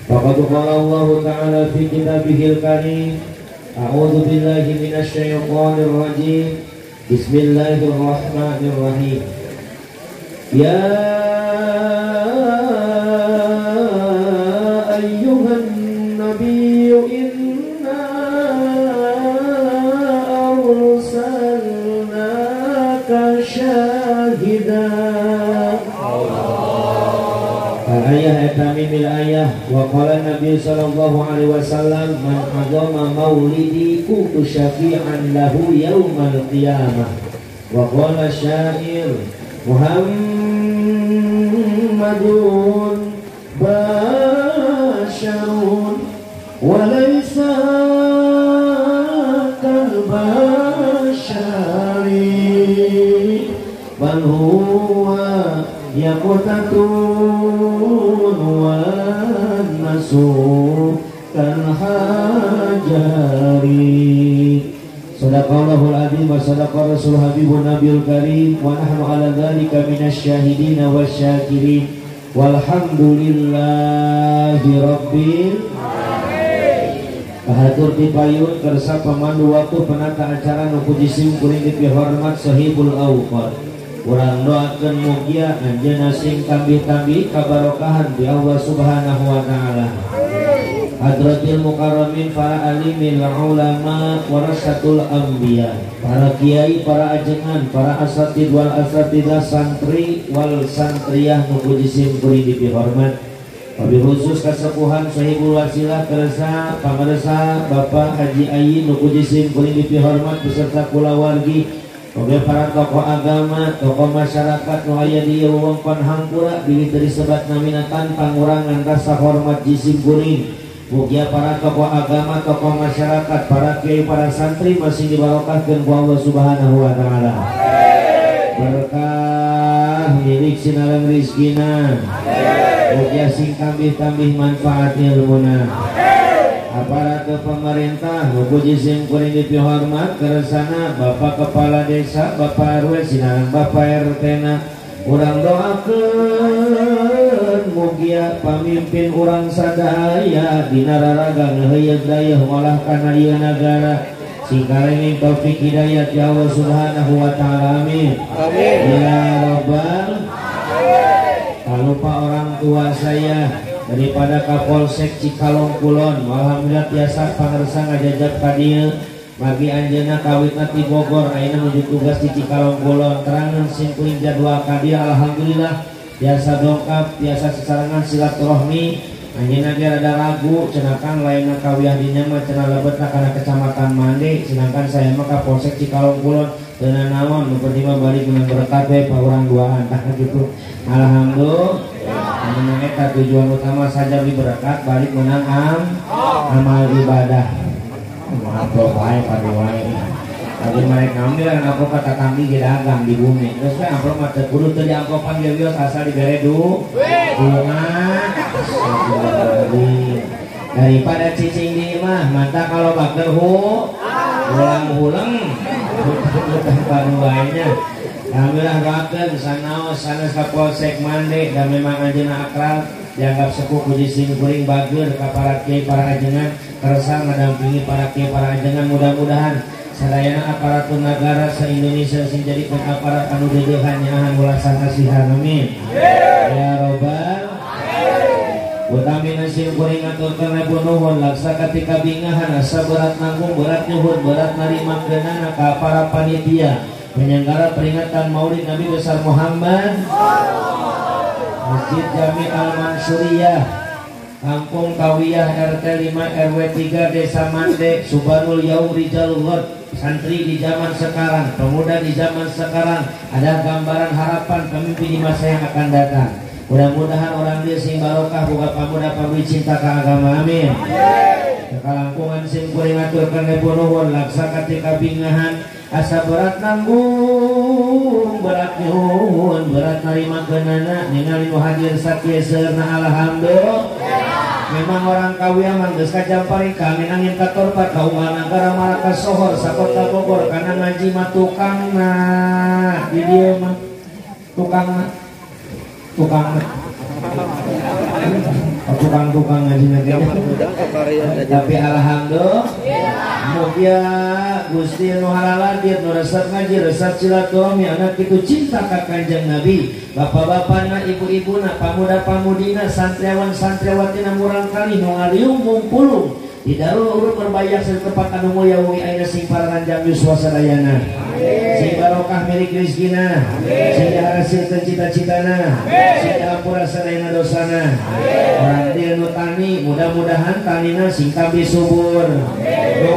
Faqad qala Allah Ta'ala fi kitabihil karim, a'udzu billahi minasy syaithanir rajim. Bismillahirrahmanirrahim. Ya ayyuhan nabiyyu inna arsalnaka syahidan. Ayah etamimil ayah wa qala Nabi sallallahu alaihi wasallam man azama maulidi kuntu syafi'an lahu yaumal qiyamah. Wa qala syair Muhammadun basyarun wa laysa kal basyari bal huwa yaqutatun wa nasu kan hajari. Sadaqallahul adzim wa sadaqa rasul habibun nabiyul karim wa nahnu ala dzalika minasy syahidin wasyakirin walhamdulillahi rabbil alamin. Bahatur dipayun kersa pemandu waktu penata acara nu puji sim kuring dipihormat sahibul awqat. Urang doakeun mugia anjeunna sing tambih-tambih kabarokahan di Allah Subhanahu wa taala. Hadratil mukarramin para alimin wal ulama warasatul anbiya. Para kiai, para ajengan, para asatid wal asatidah, santri wal santriyah nu puji sim kuring dipihormat. Wabil khusus kasepuhan sahibul wasilah kersa pamaresa Bapak Haji Ayi nu puji sim kuring dipihormat beserta kulawargi. Oke para tokoh agama, tokoh masyarakat nu aya di wewengkon Hampura bilih teu disebat naminatan pangurangan rasa hormat jisim kuring. Mugia para tokoh agama, tokoh masyarakat, para kiai, para santri masih dibarokahkeun ku Allah Subhanahu wa taala. Berkah milik sinalang rizkina. Mugia sing tambih-tambih manfaat ilmuna. Aparat pemerintah puji sim kuring dipihormat keresana Bapak Kepala Desa, Bapak RW, sinalang Bapak RT na urang doakeun mugia pamimpin urang sadaya dina raraga ngaheuyeug dayeuh ngolah kana ieu nagara sing karenging taufik hidayat ya Allah Subhanahu wa taala. Amin. Amin. Ya rabbal alamin. Tak lupa orang tua saya daripada Kapolsek Cikalong Kulon, alhamdulillah biasa pangersa ngajajab ka dieu bagi anjeunna kawitna ti Bogor ayeuna menuju tugas di Cikalong Kulon terangan sing kuring jadwal ka dieu alhamdulillah biasa dongkap biasa sesarengan silaturahmi anjeunna ge rada ragu cenah lainna kawiyah dinya mah cenah lebetna kana kecamatan Mande sedangkan saya mah Kapolsek Cikalong Kulon teu naon nu penting mah balik menang berkat we pa urang duaan tah kitu alhamdulillah. Menang eta tujuan utama saja di berkat balik menang amal ibadah. Amplop wae pade wae. Tadi mereka ngambil kan amplop kata kami ge dagang di bumi. Terus we amplop mah teu kudu teu diamplopan ge wios asal dibere bunga. Daripada cicing di imah mantap kalau bakal ulang-ulang utang panuainya. Alhamdulillah doakeun sanaos sanes Kapolsek Mande dan memang anjeunna akral dianggap sepuh puji sim kuring bageur ka para kiai para ajengan kersa ngadampingi para kiai para ajengan mudah-mudahan sadayana aparatur nagara se-Indonesia sing jadikeun aparat anu deudeuhan nyahan ulasan kasihan. Amin. Ya robbal alamin. Utamina sim kuring ngaturkeun rebu nuhun laksa katika bingahan asa berat nanggung berat nyuhun berat narimakeunana ka para panitia penyelenggara peringatan Maulid Nabi besar Muhammad Masjid Jami Al-Mansuriyah Kampung Kawiyah RT 5 RW 3 Desa Mande Subhanul Yaum Rijalullah. Santri di zaman sekarang, pemuda di zaman sekarang, ada gambaran harapan pemimpin di masa yang akan datang. Mudah-mudahan orang dia sing barokah boga pamuda pabrik cinta ka agama. Amin. Kekalangkungan sing kuring ngaturkeun rebu nuhun laksa katika bingahan asa berat nanggung berat nyuhun berat narimakeunana ningali nu hadir sakieseurna alhamdulillah. Memang orang kawiyah mah geus kajamparika angin katorpat ka unggal nagara Malaka Sohor sakota Bogor kana ngaji mah tukangna di dieu mah tukangna tukang-tukang ngaji nanti. Tapi alhamdulillah mugia Gusti nu halal dia nu resep ngaji resep silaturahmi anak itu cinta ka Kanjeng Nabi. Bapak-bapakna, ibu-ibuna, pamuda-pamudina, santriawan-santriawatina murang kali nu ngaliung mumpulung di Darul Ulum berbayar setempat anu mulia wi ayeuna sing parangan jam yuswa sadayana. Sing barokah milik rezekina, sing dihasilkeun cita-citana, sing diampura sadayana dosana. Urang dieu nu tani mudah-mudahan tanina sing tambih subur. Nu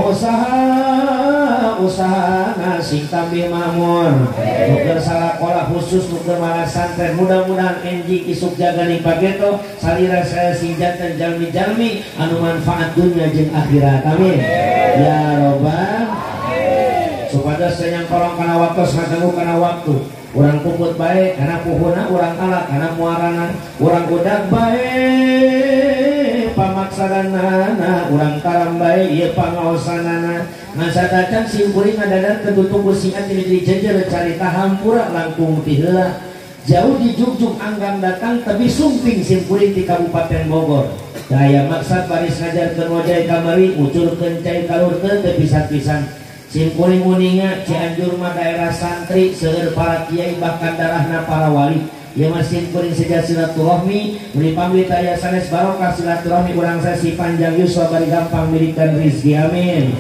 usahana sing tambih makmur. Nu keur salakola khusus nu keur malah santren mudah-mudahan enjing isuk jaga ning pageto salira saya sing janten jalmi-jalmi anu manfaat dunya jeung akhirat. Amin. Ya Rabbal supados senyang kolong kana waktu saganggu kana waktu urang kumpul bae kana puhuna urang kalah kana muarana urang udag bae pamaksadanana urang karam bae ieu pangaosanana ngasadacan simkuring ngadadan ketutup bersingat di jejer carita hampura langkung ti heula jauh di jugjug anggang datang tapi sumping simkuring di Kabupaten Bogor daya maksad baris ngajarkeun wajah kamari ucurkeun cai kalurkeun teu pisan-pisan simkuring muninga Cianjur mah daerah santri seueur para kiai bahkan darahna para wali ieu mah simkuring saja silaturahmi meuli pamit aya sanes barokah silaturahmi urang sasi panjang yuswa bari gampang milikeun rezeki amin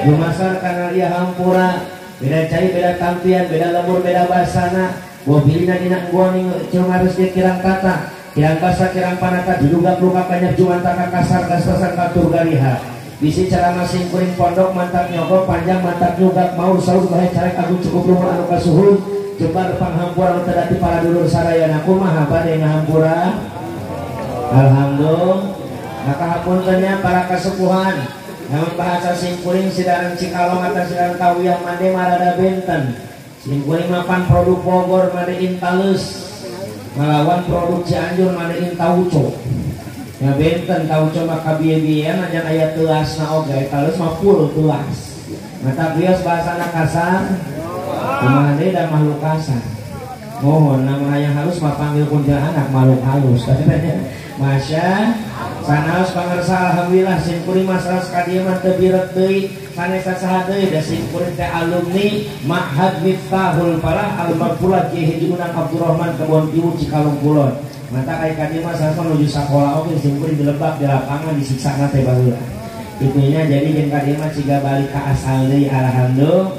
lumasar kana ieu hampura beda cai beda tampian beda lembur beda basana mobilina dina enggoning cuma harus kirang kata kirang basa kirang panata diduga-duga banyak juanta ka kasar kasasan katur gariha bisi cara masing kuring pondok mantap nyogok panjang mantap nyugak mau saur bae carek agung cukup rumah anu kasuhun jembar panghampura anu tadati para dulur sadayana kumaha bade ngahampura alhamdulillah maka hapuntennya para kasepuhan namun bahasa simkuring sidaran Cikalong atau sidaran Kawiyah mande marada benten simkuring mapan produk Bogor madein talus ngalawan produk Cianjur madein tauco ya benten tahu cuma kabieu-bieun aja aya teuasna oge talus mah full teuas mata bios bahasana kasar kumaha deui da makhluk kasar mohon namun yang halus mah panggil kuntilanak makhluk halus masya sanaos pangarsa alhamdulillah simkuring masalah sakadieu mah teu birek deui sanes saha deui da simkuring teh alumni Ma'had Miftahul Falah Al-Maghfurah Kiai Haji Unang Abdurrahman Kebon Tiwu Cikalong Kulon mata kali kadi mah sareng menuju sakola oge simkuring dilebak di lapangan disiksa teh baheula itunya jadi jeung kadi mah ciga balik ka asal deui alhamdulillah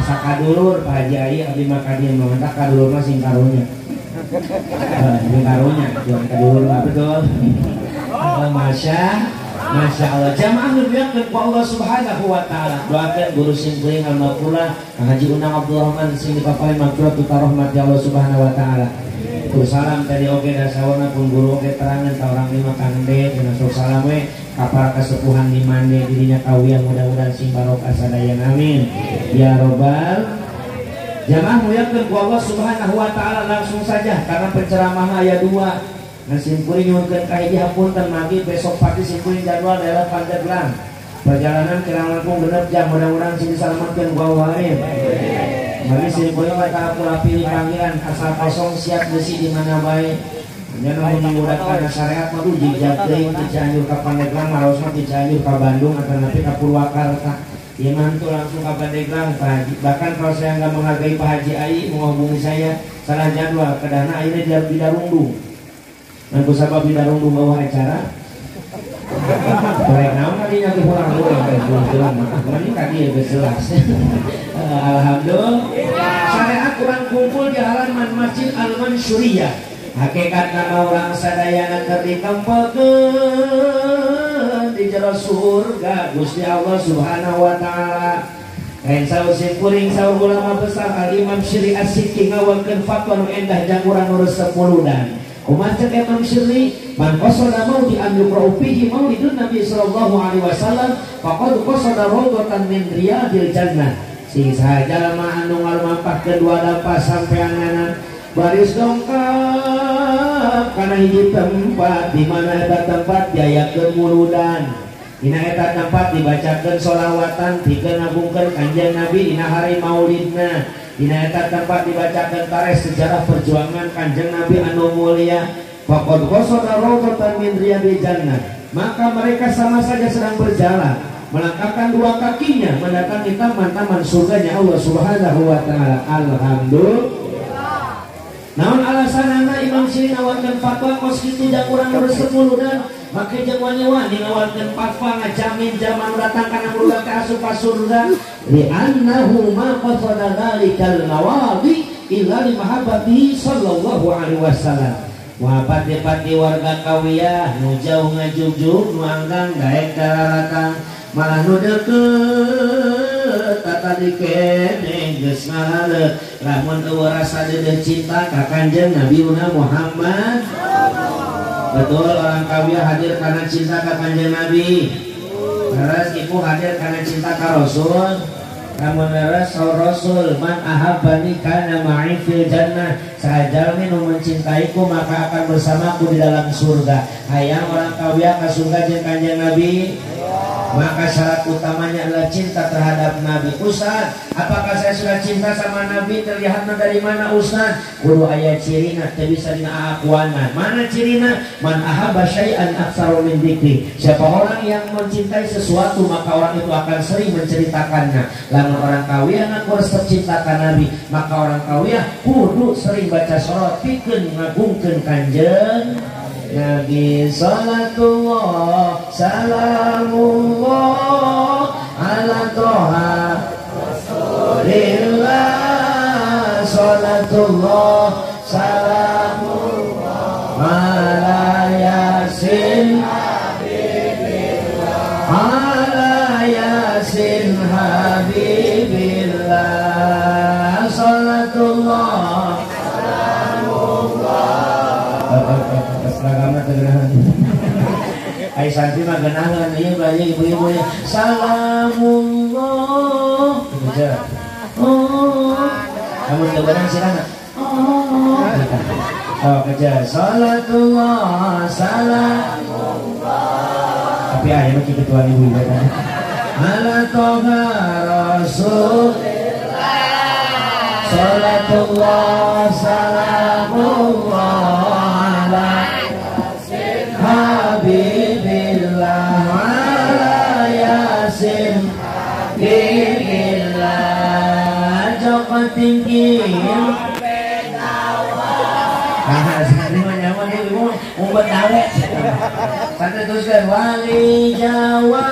asa kadulur Pak Haji Ai abdi mah kadi mah mantap kadulur mah sing karunya sing karunya jeung kadulur mah betul Masya Allah jamaah nubiakeun ku Allah Subhanahu wa taala doakeun guru simkuring almarhumah Haji Unang Abdurrahman sing dipaparin maghfirah rahmat Allah Subhanahu wa taala. Salam tadi oge da sawana pun guru oge terangan ka urang lima Kang De dina salam we ka para kasepuhan di mande dirinya kawiyah mudah-mudahan sing barokah sadayana amin ya robbal jamaah muliakeun ku Allah Subhanahu wa taala langsung saja karena penceramah aya 2 nah simkuring nyuwunkeun ka hiji hapunten manggi besok pagi simkuring jadwal daerah Pandeglang perjalanan kirang langkung 6 jam mudah-mudahan sing disalametkeun ku Allah amin mari simkuring mereka pula pilih panggilan asal kosong siap besi di mana baik jangan mengudahkan syariat mah uji jateuing ti Cianjur ka Pandeglang marosna ti Cianjur ka Bandung atau nanti ka Purwakarta ya mantu langsung ke Pandeglang Pak Haji bahkan kalau saya nggak menghargai Pak Haji Ai menghubungi saya salah jadwal kedana akhirnya di Darungdung dan kusabab di Darungdung bawa acara korek naon tadinya ke pulang ini tadi ya jelas alhamdulillah syariat kurang kumpul di halaman Masjid Al-Mansyuriyah hakikat nama orang sadayana keur ditempelkeun di jero surga Gusti Allah Subhanahu wa taala. Kain saur simkuring saur ulama besar Al Imam Syiri As-Sikki ngawarkeun fatwa nu endah jang urang nu resep muludan. Umat cek Imam Syiri man qasada maudi an yuqra'u fihi maulidun Nabi sallallahu alaihi wasallam faqad qasada rawdatan min riyadil jannah. Sing saja mah anu ngalumampahkeun dua dapat sampeanana baris dongkap karena hiji tempat di mana eta tempat diayakeun muludan dina eta tempat dibacakeun sholawatan pikeun ngagungkeun Kanjeng Nabi dina hari maulidna dina eta tempat dibacakeun tarikh sejarah perjuangan Kanjeng Nabi anu mulia Faqad qasada rawdatan min riyadil jannah. Maka mereka sama saja sedang berjalan, melangkahkan dua kakinya mendatangi taman-taman surganya Allah Subhanahu wa taala. Alhamdulillah. Naon alasanana Imam Syiri ngawarkeun fatwa kos kitu da urang urus 10 dan make jeung wani-wani ngawarkeun fatwa ngajamin zaman datang kana budak ka asup surga li annahu ma qasada dzalikal mawadi illa li mahabbatihi sallallahu alaihi wasallam. Wah pati-pati warga Kawiyah nu jauh ngajugjug nu anggang daek dararatang malah nu deukeut tata dikene geus ngaleut lamun eueuh rasa deudeuh cinta ka Kanjeng Nabi Muhammad. Betul, orang Kawiyah hadir karena cinta ka Kanjeng Nabi. Terus ibu hadir karena cinta ka Rasul. Namun Rasul man ahabbani kana ma'i fil jannah. Sajalmi nu mencintaiku maka akan bersamaku di dalam surga. Hayang orang Kawiyah ka surga jeung Kanjeng Nabi. Maka syarat utamanya adalah cinta terhadap Nabi. Ustaz, apakah saya sudah cinta sama Nabi? Terlihatnya dari mana Ustaz? Kudu aya cirina, teu bisa dina akuana. Mana cirina? Man ahabba syai'an aktsaru min dzikri. Siapa orang yang mencintai sesuatu maka orang itu akan sering menceritakannya. Lamun orang Kawiyah ngaku resep cinta ka Nabi, maka orang Kawiyah kudu sering baca sholawat pikeun ngagungkeun Kanjeng Nabi. Salatullah salamullah ala toha Rasulillah. Salatullah salamullah ala yasin habibillah ala yasin habibillah. Salatullah seragamna tegenahan. Ai santri mah geunahan ieu bae ibu-ibu ya. Salamullah. Beja. Oh. Kamu teu beunang sirana. Oh. Oh, kerja. Salatullah salamullah. Tapi aya mah kitu tuan ibu ya kan. Ala toha Rasulillah. Salatullah salamullah ala habibillah ala yasin habibillah. Joko tinggi santri mah nyaman ibu umpet dawe. Santri teruskan wali Jawa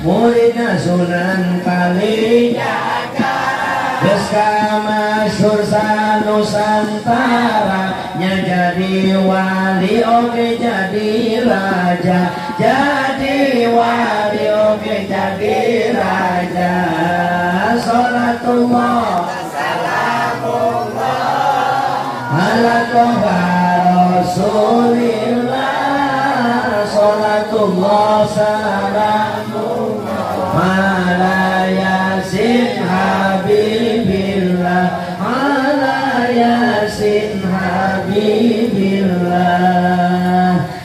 muridna Sunan Kalijaga geus kamasyhur sanusantara nya jadi wali oge jadi raja, jadi wali oge jadi raja. Salatullah salamullah ala toha Rasulillah. Salatullah salamullah ala yasin habibillah ala yasin habibillah.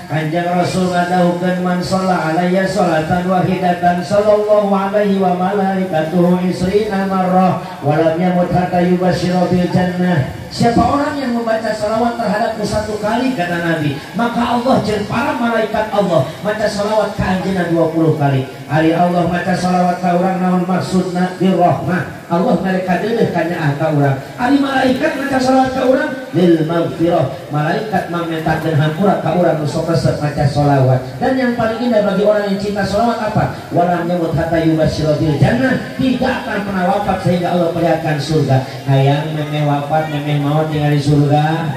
Kanjeng Rasul ngadawukeun man shalla alayya sholatan wahidatan sallallahu alaihi wa malaikatuhu isrina marrah wa lam yamut hatta yubashshiru bil jannah. Siapa orang yang membaca salawat terhadapku 1 kali kata Nabi, maka Allah jeung para malaikat Allah maca salawat ka anjeunna 20 kali. Ari Allah maca salawat ka urang naon maksudna? Birrahmah. Allah mereka deudeuh ka nyaah ka urang. Ari malaikat maca salawat ka urang lil maghfirah. Malaikat mamentakeun hampura ka urang nu sok resep maca salawat. Dan yang paling indah bagi orang yang cinta salawat apa? Walam yamut hatta yubashshiru bil jannah. Tidak akan pernah wafat sehingga Allah perlihatkan surga. Hayang memeh wafat memeh maut tinggal di surga.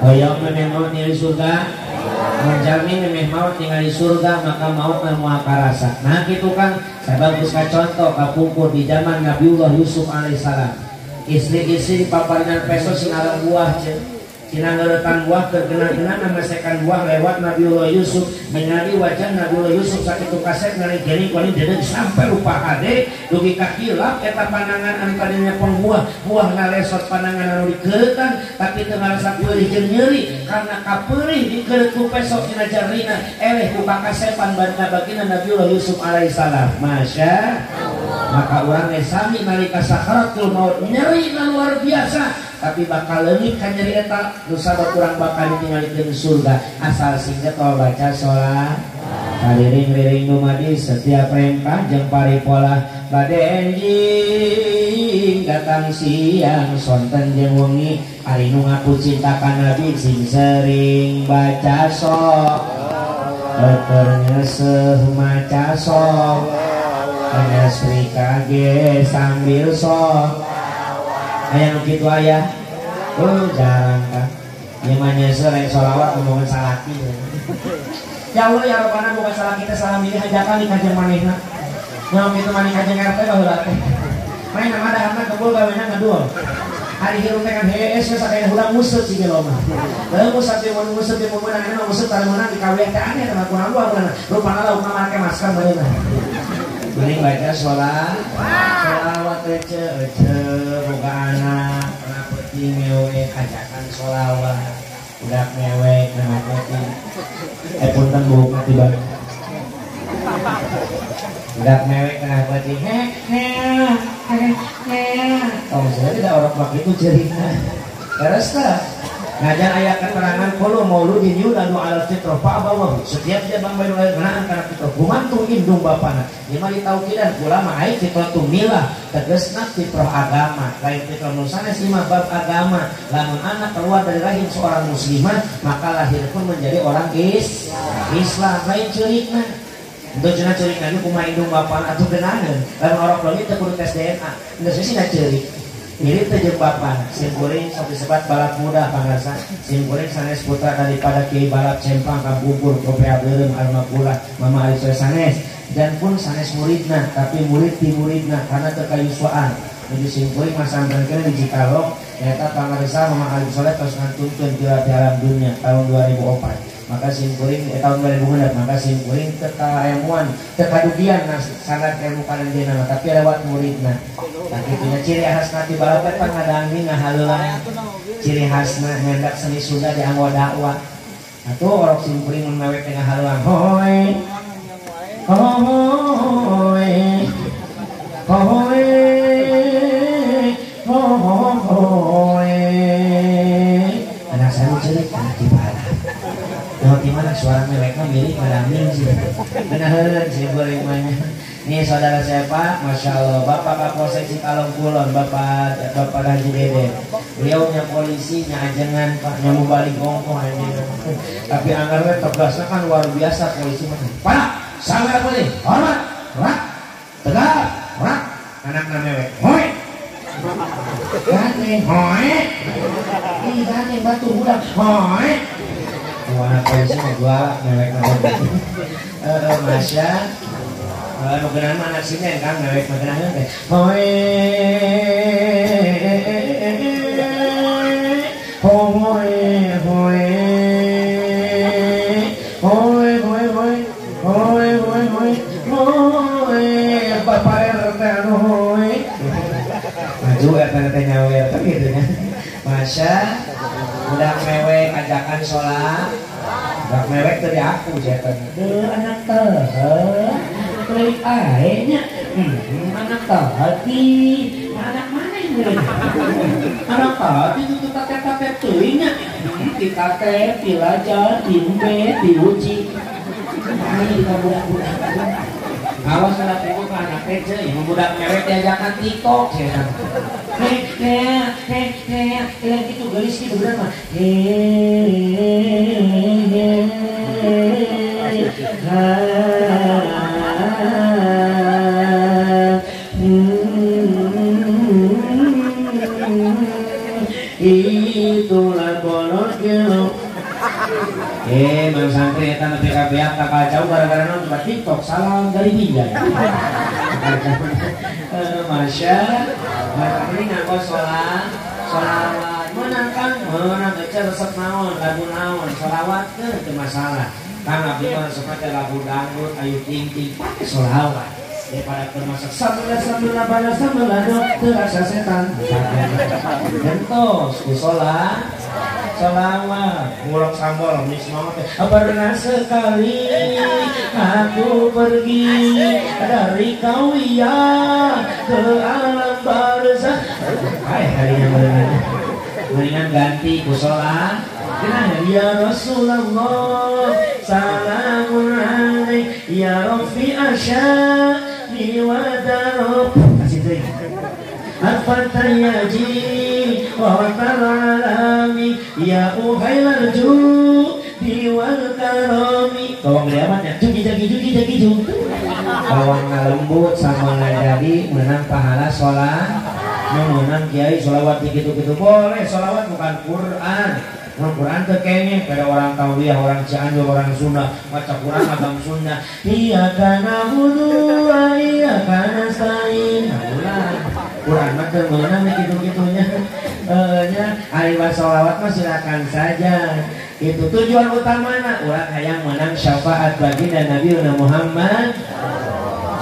Hayang memeh maut tinggal di surga. Menjamin memeh maut tinggal di surga maka maut moal karasa. Nah gitu kan. Saya bagus ka contoh kapungkur di zaman Nabiullah Yusuf alaihissalam. Istri-istri paparingan peso sinarang buah Cina ngeretan buah tergena-gena namasekan buah lewat Nabiullah Yusuf mengali wajah Nabiullah Yusuf sakitu kaset ngali geni kuali dedek sampai rupa hade dugi kakilap eta pandangan anu tadinya pengbuah buah ngalesot pandangan anu dikeretan tapi teu ngarasa peulih jeung nyeri karena kapeulih dikereut ku peso tina jarina eleh ku kakasepan bagina Nabiullah Yusuf alaihissalam. Masya Allah. Maka urang sami nalika sakaratul maut nyeri luar biasa tapi bakal leungit ka nyeri eta nu sabab urang bakal ditingalikeun surga asal singkat tol baca sholat kaliring-liring dumadi setiap rempah jeung paripola bade enjing datang siang sonten jeung wengi ari nu ngaku cinta ka nabi sing sering baca sok ternyeseh maca sok Sri kage sambil sok aya nu kitu aya jarang kan ieu mah nyesel rek sholawat ngomongin salaki ya Allah ya Rabbana buka salah kita salah milih hajakan di kajian manehna nyawa kitu maneh kajian RT baheula teh main nama dahamna kebul gawena ngadul hari hirup teh kan hees geus aya hudang museup si geloma lalu museup teh mun museup teh mun anu museup tara meunang dikawin teh aneh teh kurang dua bulan rupana laukna make masker baheula mending baca sholat sholawat ece boga anak pernah peti mewe ajakan sholawat udah mewek nama peti punten buhukna tiba udah mewek kena peti oh saya tidak orang begitu cerita terus lah ngajar ayat keterangan kalau mauludin yuladu ala fitrah fa'abawahu setiap dia bang baru kenaan karena fitrah gumantung indung bapana lima ditaukidan ulama ai fitrah tumilah tegesna fitrah agama lain fitrah nusana lima bab agama lamun anak keluar dari rahim seorang muslimah maka lahir pun menjadi orang Islam lain cerikna untuk cenah cerikna itu kumaha indung bapana atau genangan lamun orang pelonit teu kudu tes DNA geus sih na cerik mirip teh bapak simkuring sok disebat balap muda pangarsa simkuring sanes putra daripada Kiai Balap Cempang kabubur kopea beureum alma pula mama ari sanes dan pun sanes muridna tapi murid ti muridna karena teu kayuswaan jadi simkuring masangkeun kena di Cikalong eta pangarsa mama ali soleh tos ngantunkeun di alam dunia tahun 2004 maka simkuring tahun 2000 maka simkuring teka ilmuan teka dugian sangat ilmu kana dina tapi lewat muridna tapi punya ciri khas nanti balapet pangadangni ngahaluan ciri khasna nyendak seni Sunda di anggo dakwah atuh orang simkuring mewek tengah haluan hoy hoy hoy hoy anak saya cerik anak di bala gimana suara meweknya mirip madaming sih bener sih gorengannya ini saudara saya Pak Masya Allah Bapak Kapolsek Cikalong Kulon Bapak Haji Dede beliau nya polisi nya ajengan Pak nya mau balik ngomong tapi anggarnya tegasnya kan luar biasa polisi Pak sabar boleh hormat rak tegak rak anak mewek hoi ganteng hoi ih ganteng batu budak hoi anak polisi mau jual mewek Masya nugenan mana sini kan mewek nugenan teh hoi hoi hoi hoi hoi hoi hoi hoi hoi hoi Bapak RT hoi maju RT nyawer kan gitu kan Masya udah mewek ajakan sholat udah mewek dari aku jatan anak klik airnya anak tadi anak mana ini anak tadi itu tate tuinya kita teh pilajar timbe diuji ini kita budak-budak awas ada tengok ke anak kece yang budak mewek diajakan TikTok ya yang itu gelis gitu bener mah itulah bolor kilo Mang Santri eta nepi ka beak ka kacau gara-gara nonton TikTok salam dari Binjai Masya ini ngaku sholawat menang kece resep naon lagu naon sholawat ke masalah kan abdi mah suka teh lagu dangdut ayu ting ting pakai sholawat daripada termasuk sambil balas sambil ado terasa setan gentos ku sholawat ngulok sambol mis mama teh pernah sekali aku pergi dari Kawiya ke alam barzakh hai harinya bener mendingan ganti ku sholat. Ya Rasulullah salamun alaik ya Rafi asyani wa darab. Kasih tuh Al-Fatayaji wa alami ya uhailal judi wal karami. Kawang liamatnya jugi kawang ngalembut sama jadi menang pahala sholat, menang kiai sholawat gitu-gitu boleh. Sholawat bukan Quran. Quran tuh kayaknya pada orang Tauliyah, orang Cianjur, orang Sunda baca Quran agama Sunda. Iya kana wudu, iya kana sain. Quran mah teu meunang gitu-gitunya. Ari sholawat mah silakan saja. Itu tujuan utamana urang hayang menang syafaat baginda Nabi Muhammad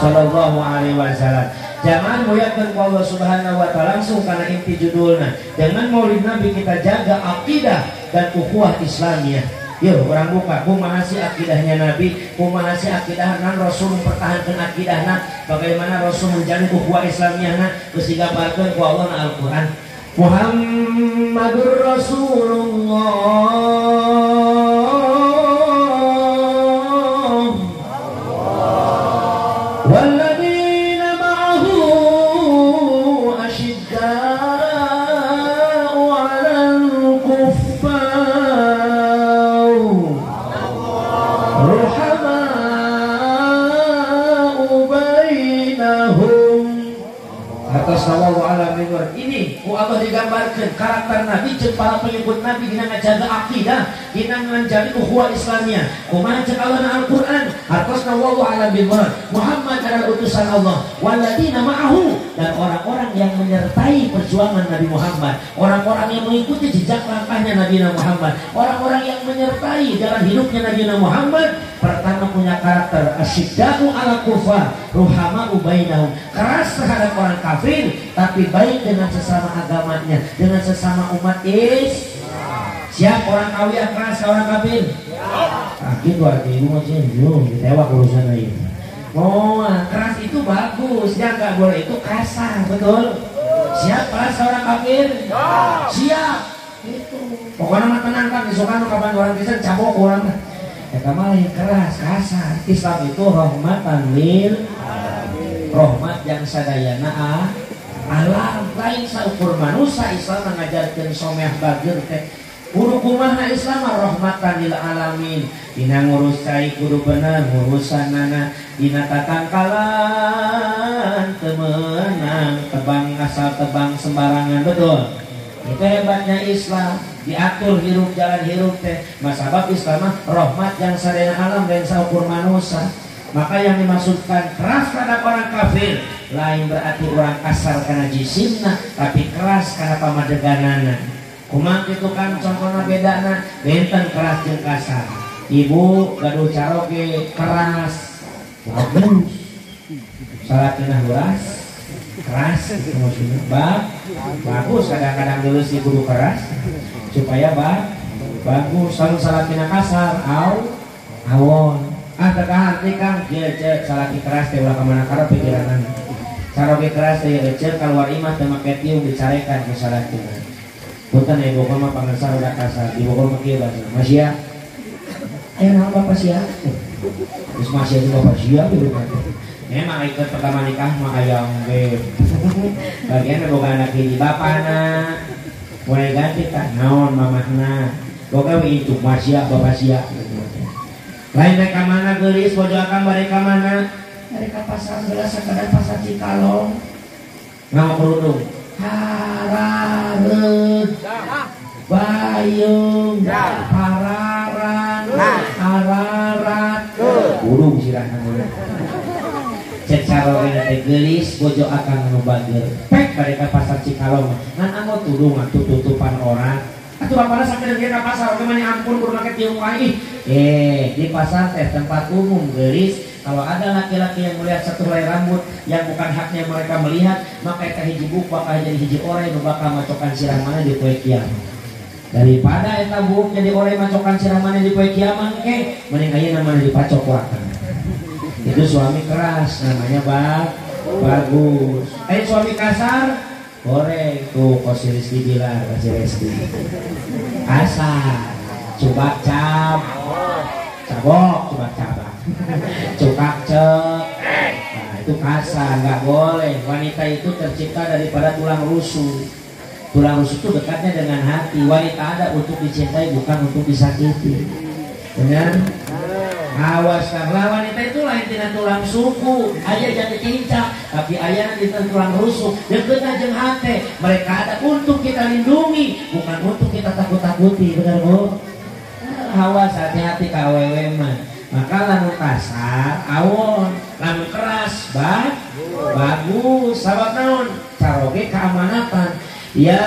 sallallahu alaihi wasallam. Jangan muliakan Allah Subhanahu wa taala langsung karena inti judulnya. Dengan Maulid Nabi kita jaga akidah dan ukhuwah Islamiyah. Yuk orang buka kumaha sih akidahnya Nabi, kumaha sih akidahna Rasul mempertahankan akidahna, bagaimana Rasul menjalin ukhuwah Islamiyahna geus digambarkeun ku Allah na Al-Qur'an. Muhammadur Rasulullah ini ku Allah digambarkan karakter Nabi jeung para pengikut Nabi dina ngajaga akidah, dina menjadi ukhuwah Islamiyah. Kumaha cek Allah na Al-Qur'an, arqasna wallahu ala bil murad. Muhammad adalah utusan Allah, waladina ma'ahu, dan orang-orang yang menyertai perjuangan Nabi Muhammad, orang-orang yang mengikuti jejak langkahnya Nabi Muhammad, orang-orang yang menyertai jalan hidupnya Nabi Muhammad. Pertama punya karakter asyidda'u ala kufar, ruhama'u bainahum, keras terhadap orang kafir tapi baik dengan sesama agamanya, dengan sesama umat Siap orang kawiyah keras ke orang kafir? Ah gitu artinya macam belum ditewak urusan lain. Oh keras itu bagus, dia nggak boleh itu kasar, betul? Siap keras ke orang kafir? Siap. Itu pokoknya mah tenang kan, disukan kapan orang Kristen cabok orang mah. Ya kamu yang keras, kasar. Islam itu rahmatan lil rahmat yang sadayana alam lain saukur manusia. Islam mengajarkan someh bagir teh kudu kumaha Islam rahmatan lil alamin. Dina ngurus cai kudu bener ngurusanana, dina tatangkalan teu meunang tebang asal tebang sembarangan, betul? Itu hebatnya Islam, diatur hirup jalan hirup teh. Masabab Islam rahmat yang sadayana alam dan saukur manusia. Maka yang dimaksudkan keras terhadap orang kafir lain berarti orang kasar karena jisimna, tapi keras karena pamadeganana. Kumaha kitu kan contohna bedana, benten keras jeung kasar. Ibu gaduh caroge keras, bagus. Salatina huras, keras maksudnya bagus. Kadang-kadang dulu si guru keras supaya bagus. Selalu salatina kasar, awon. Teka hati kang, dia cek salaki keras teh ulah kemana karena pikiran caroge keras teh cek keluar imah teh make tiung dicarekan ke salakina. Punten ibu koma pangasar udah kasar, ibu koma kieu bahasa masya. Naon bapak sia? Geus masya itu bapak sia gitu kan. Memang ikut pertama nikah mah aya ombe. Bagian boga anak hiji bapana. Mulai ganti kan naon mamahna. Boga we itu masya bapak sia. Lain mereka mana gelis, bojo akan mereka mana? Mereka pasar gelas sekadar pasar Cikalong. Nama kerudung Harareud Bayung Pararan Ararat burung sirahna cek caroge teh gelis, bojo akan nubageur. Pek mereka pasar Cikalong. Ngan anggo tudung atuh tutupan orang. Atuh bapana sampai dia ke pasar, oke mani ampun kudu make tiung wae. Di pasar teh tempat umum gelis. Kalau ada laki-laki yang melihat satu helai rambut yang bukan haknya mereka melihat, maka eta hiji buk bakal jadi hiji ore nu bakal macokan sirah mana di poe kiamat. Daripada eta buk jadi ore macokan sirah mana di poe kiamat, mending ayeuna mana dipacok wakan. Itu suami keras namanya bagus. Suami kasar goreng tuh kosi Rizky Bilar kasih Rizky kasar cubak cap cabok cubak cabak cukak cek nah itu kasar nggak boleh. Wanita itu tercipta daripada tulang rusuk. Tulang rusuk itu dekatnya dengan hati. Wanita ada untuk dicintai bukan untuk disakiti, benar? Awas karena wanita itu lain tina tulang suku, ayah jadi cincang, tapi ayah di tulang rusuk, deket aja hati. Mereka ada untuk kita lindungi, bukan untuk kita takut-takuti, benar bu? Awas hati-hati kawewe mah. Maka lamun kasar, awon, lamun keras, bagus. Sabab naon? Caroge keamanatan. Ya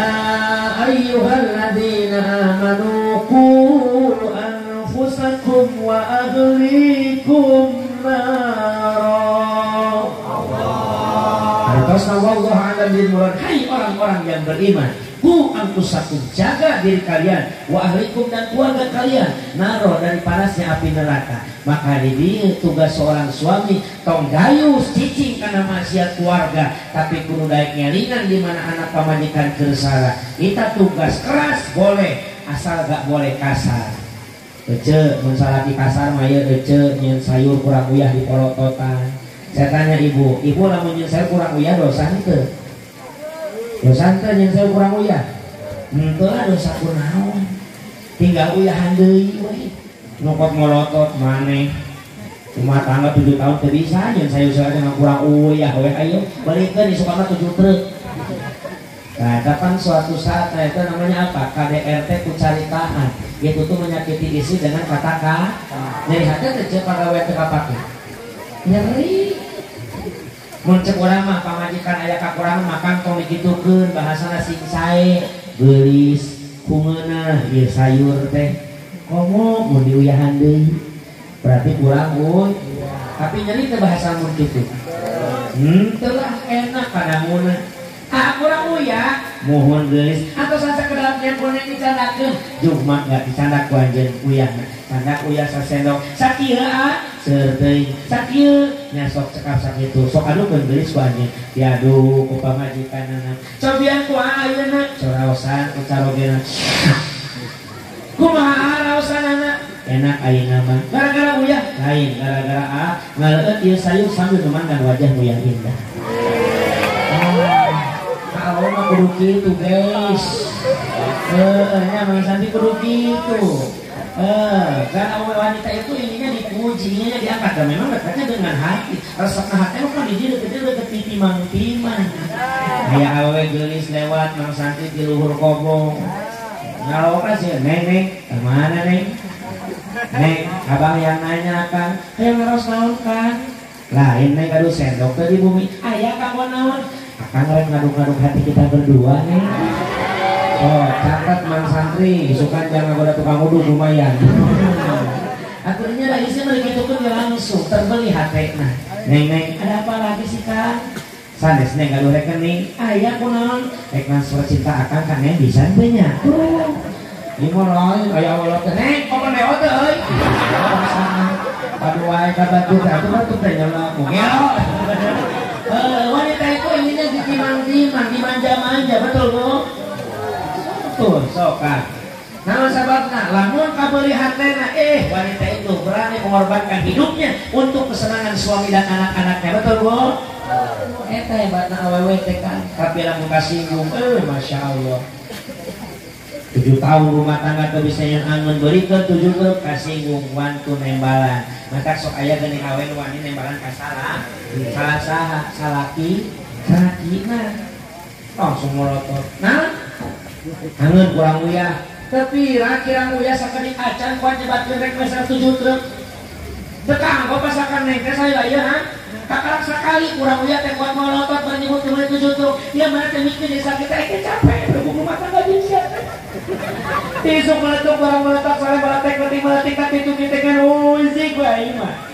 ayyuhalladzina amanu qu anfusakum wa ahlikum nara. Allah alam bil murad. Hai orang-orang yang beriman, ku anfusakum, jaga diri kalian, wa ahlikum, dan keluarga kalian, naro, dari panasnya api neraka. Maka ini tugas seorang suami tong dayus cicing karena maksiat keluarga, tapi kudu daek ngelingan di mana anak pamajikan kersara. Kita tugas keras boleh, asal gak boleh kasar. Ece mensalati kasar maya ece nyen sayur kurang uyah di polototan. Saya tanya ibu lamun nyen sayur kurang uyah dosa henteu? Dosa henteu nyen sayur kurang uyah? Henteu lah dosa kunaon. Tinggal uyahan deui we. Nokot ngolotot maneh rumah tangga 7 tahun teu bisa nyen sayur dengan kurang uyah we ayo balikeun isukana 7 truk. Nah, kapan suatu saat itu namanya apa? KDRT kucaritaan. Itu tuh menyakiti istri dengan kata-kata. Nyeri hati teh pagawe teu kapake. Nyeri. Mun cek urang mah pamajikan aya kakurangan makan tong digitukeun bahasana sing sae, geulis, kungeunah ieu sayur teh. Komo mun diuyahan deui. Berarti kurang uy. Tapi nyeri teh bahasa mun kitu. Teu lah enak kadamunna. Kurang uyah, mohon geus atau sasa ke dalam handphone dicandakeun. Jumat enggak dicandak ku anjeun uyah. Candak uyah sasendok. Sakieu seur teuing. Sakieu nya sok cekap sakitu. Sok adukeun geulis ku anjeun. Diadu ku pamajikanna. Cobian ku ayeuna coraosan ku carogena. Kumaha raosanana? Enak ayeuna mah. Gara-gara uyah lain, gara-gara ngaleut ieu sayur sambil memandang wajahmu yang indah. Kalau mah kudu gitu guys. Nya Mang Santi kudu gitu. Karena wanita itu inginnya dipuji, inginnya diangkat, dan memang dekatnya dengan hati. Resepna hati kan di deket timang-timang. Kayak awewe geulis lewat Mang Santi di luhur kobong. Ngalokas ya, neng, kemana neng? Neng, abang yang nanya kan, yang ngeros naon kan? Lain neng kadu sendok di bumi. Ayah kamu naon? Akan ngaduk-ngaduk hati kita berdua nih. Oh, catat Mang Santri, suka jangan goda tukang uduk lumayan. Akhirnya dah isi mereka itu kan langsung terbeli hati. Nah, neng, ada apa lagi sih kan? Sanes neng gaduh rekening, ayah kunaon? Rek transfer cinta akan kan neng bisa banyak. Ini mau lain, ayah Allah teh neng, kok lewat teh euy. Aduh wae kabantu aku mah tuh teh nyala mungel. Wanita itu inginnya ditimang-timang, dimanja-manja, betul bu? Betul, sokan. Nah sahabatnya, lamun kabeli hatena, wanita itu berani mengorbankan hidupnya untuk kesenangan suami dan anak-anaknya, betul bu? Eta hebatna awewe teh kan, tapi lamun kasinggung, masya Allah. 7 tahun rumah tangga bisa yang angen berikan 7 tahun kasinggung wantu nembalan. Maka sok aya geuning awen wani nembalan ka salah saha salaki nah langsung molotot. Nah, angen kurang uyah. Tapi kirang uyah sakeudik acan ku jebatkeun rek mesa 7 truk. Dekang kok pasakan neng teh saya aya ha. Kakarak sekali kurang uyah teh buat molotot bernyebut kemudian 7 truk. Dia mana teh mikir desa kita capek berhubung rumah tangga bisa. Isuk meletuk barang meletak sore meletek meletik tapi itu kita kan uzik bae mah.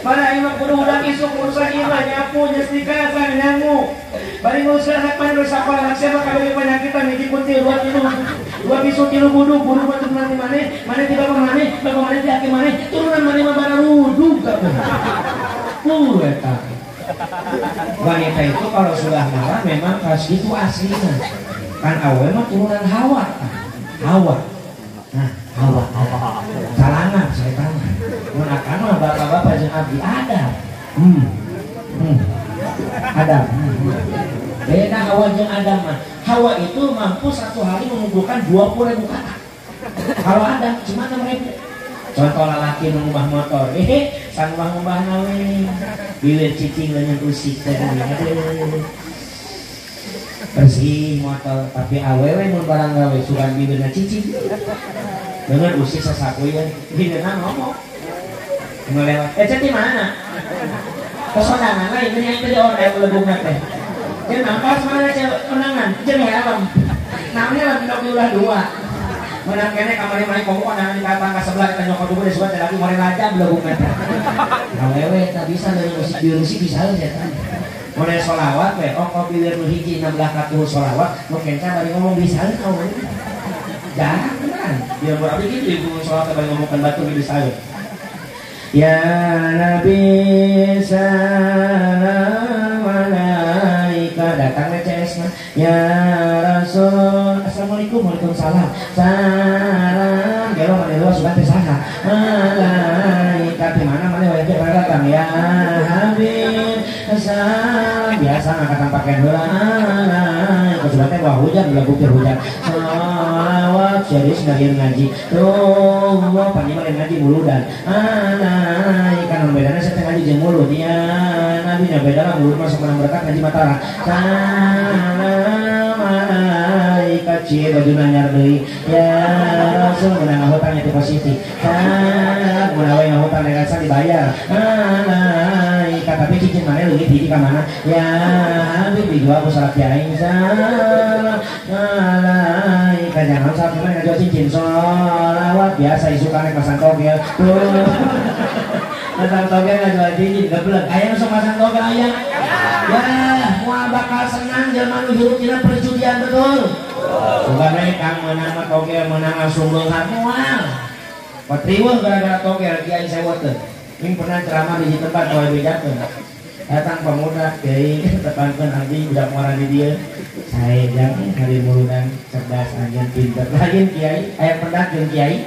Mana imah kudu udang isuk urusan imah nyapu nyestika sang nyangu. Bari nguruskeun anak pan rusak anak siapa kabeh penyakitan hiji kuntil 2 kilo. 2 bisu kilo budu mah nanti maneh tiba ka bapak maneh ti ake maneh turunan maneh mah bara wudu ka. Eta. Wanita itu kalau sudah marah memang pas itu aslinya. Kan awe mah turunan Hawa. Hawa. Nah, Hawa. Kalangan setan. Mun akan mah bapak-bapak jeung abdi ada. Adam. Beda Hawa jeung Adam mah. Hawa itu mampu satu hari mengumpulkan 20.000 kata. Kalau Adam cuma 6.000. Contoh lelaki mengubah motor, sang ubah nawe, bilir cicing dengan usik tadi, bersih motor, tapi awewe mun barang gawe sugan bibirna cicing, dengan usik sesaku ya, bibirna ngomong, ngelewat, ceti mana? Kesodangan lain, ini yang tadi orang lebung nate, jadi nampak mana cewek menangan, jadi helm, namanya lah pindah ulah 2. Menang kene kamari main komo konangan di tangga sebelah kita nyokot dulu suka lagi mari raja belum bukan. Awewe tak bisa dari musik biologi bisa aja kan. Mulai sholawat we kopi wir nu hiji 16 katuh sholawat nu kenca bari ngomong bisa tahu. Jarang kan. Dia berarti gitu ibu sholawat bari ngomongkan batu bisa. Ya Nabi salam alaika datang CS ya Rasul assalamualaikum waalaikumsalam salam kalau mana luas sudah tersaha alaika di mana mana wajib datang ya Habib salam biasa angkatan pakaian heula alaika sudah teh wah hujan ulah bukir hujan shalawat serius ngajian ngaji tuh panjang lain ngaji muludan alaika non bedana saya ngaji jeung mulut ya Nabi nya beda lah mulut masuk menang berkat ngaji Mataram salam alaika cie baju nanyar deui ya Rasul menang hutangnya di posisi salam menawe hutang negasa dibayar alaika tapi cicing mana leungit hiji ka mana ya Habib dijual ku salat kiai salam alaika jangan sampai mana ngajual cincin sholawat biasa isukan pasang togel tuh pasang togel ngajual cincin geblek aya nu pasang togel aya ya moal bakal senang jelema nu hirup dina perjudian betul bukan kang menang mah togel menang langsung beunghar moal patriweuh gara-gara togel kiai seweuteun ini pernah ceramah di tempat kalau bedakeun datang pemuda kiai tepankeun abdi budak muara di dieu saya jangan hari muludan cerdas anjeun pinter lain kiai aya pendak jeung kiai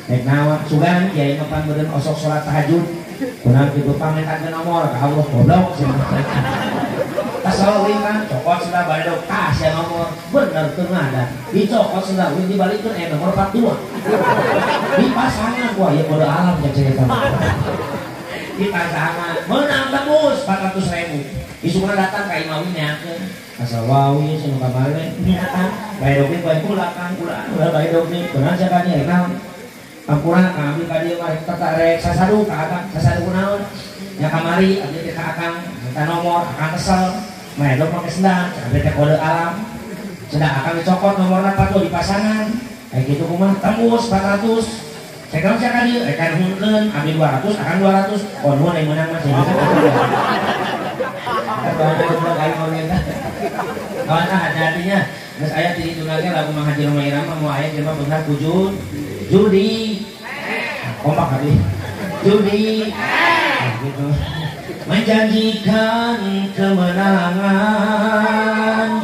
rek nawa sugan kiai mapan beureun osok salat tahajud kunaon kitu pamentakeun nomor ka Allah goblok kasalawi kan cokot sudah balik tas ya nomor bener tuh ada dicokot sudah dibalikkan nomor 42 di pasangan gua ya kode alam ya cerita di pasangan menang tembus 400.000 isukna datang ka imawinya asal wawi sinu kamari niatan bae dogi bae kulakan ulah bae dogi benar jaga nya naon ampura kami ka dieu mah tatarek sasadu ka akang sasadu kunaon nya kamari abdi teh ka akang minta nomor akang kesel mah dok make sendang abdi teh kode alam sedang akang dicokot nomorna 40 di pasangan kayak gitu kumaha tembus 400 saya kalau saya kali rekan hunkeun abdi 200 akan 200 oh nuhun yang menang mah saya gitu kawan hati-hatinya geus aya di ditu lagi lagu Mang Haji Roma Irama mau aya jelema beunghar ku judi kompak kali judi gitu menjanjikan kemenangan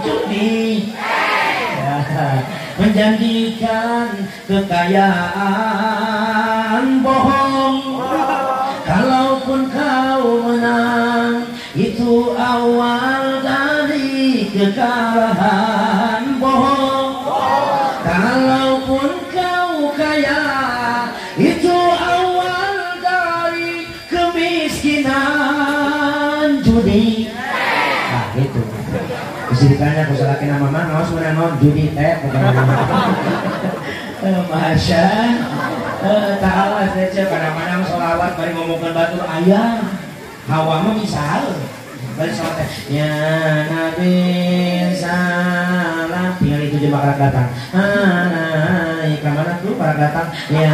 judi menjanjikan kekayaan bohong kalaupun kau menang itu awal dari kekalahan bohong kalaupun kau kaya itu awal dari kemiskinan judi nah gitu bisa ditanya aku salahkan nama mana harus menang judi teh Masya ta'ala saja kadang-kadang sholawat bari ngomongkan batur ayah hawa mah misal bari sholat ya Nabi salam tinggal itu jemaah para datang kemana tuh para datang ya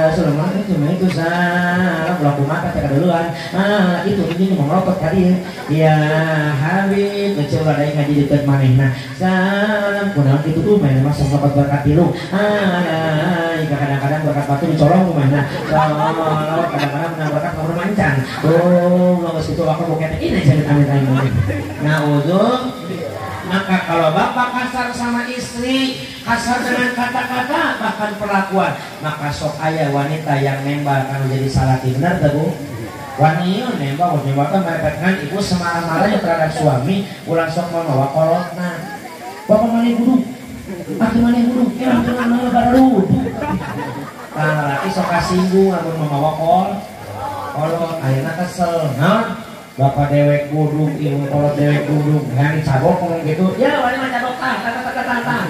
Rasulullah itu salam pelaku mata cek duluan itu ini mau ngelopot tadi ya Habib kecil ada yang ngaji dekat manehna salam kunaon itu tuh main masa ngelopot berkat tilu jika kadang-kadang berkat batu dicolong rumahnya. Kadang-kadang menang berkat nomor mancan. Oh, nggak situ aku mau kata ini jadi amit-amit. Nah, maka kalau bapak kasar sama istri, kasar dengan kata-kata bahkan perlakuan, maka sok aya wanita yang nembak kan jadi salaki. Benar tak Bu? Wanita nembak kan merepetkan ibu semarah-marahnya terhadap suami, ulang sok membawa kolotna. Bapak mana buduk? Aku mana buduk? Irang kenal mana baru? Nah, laki sok kasinggung aku membawa kolot, akhirnya kesel. Nah, bapak dewek buduk, ibu kolot dewek buduk, yang dicabok ngomong gitu. Ya, wanita cabok tang.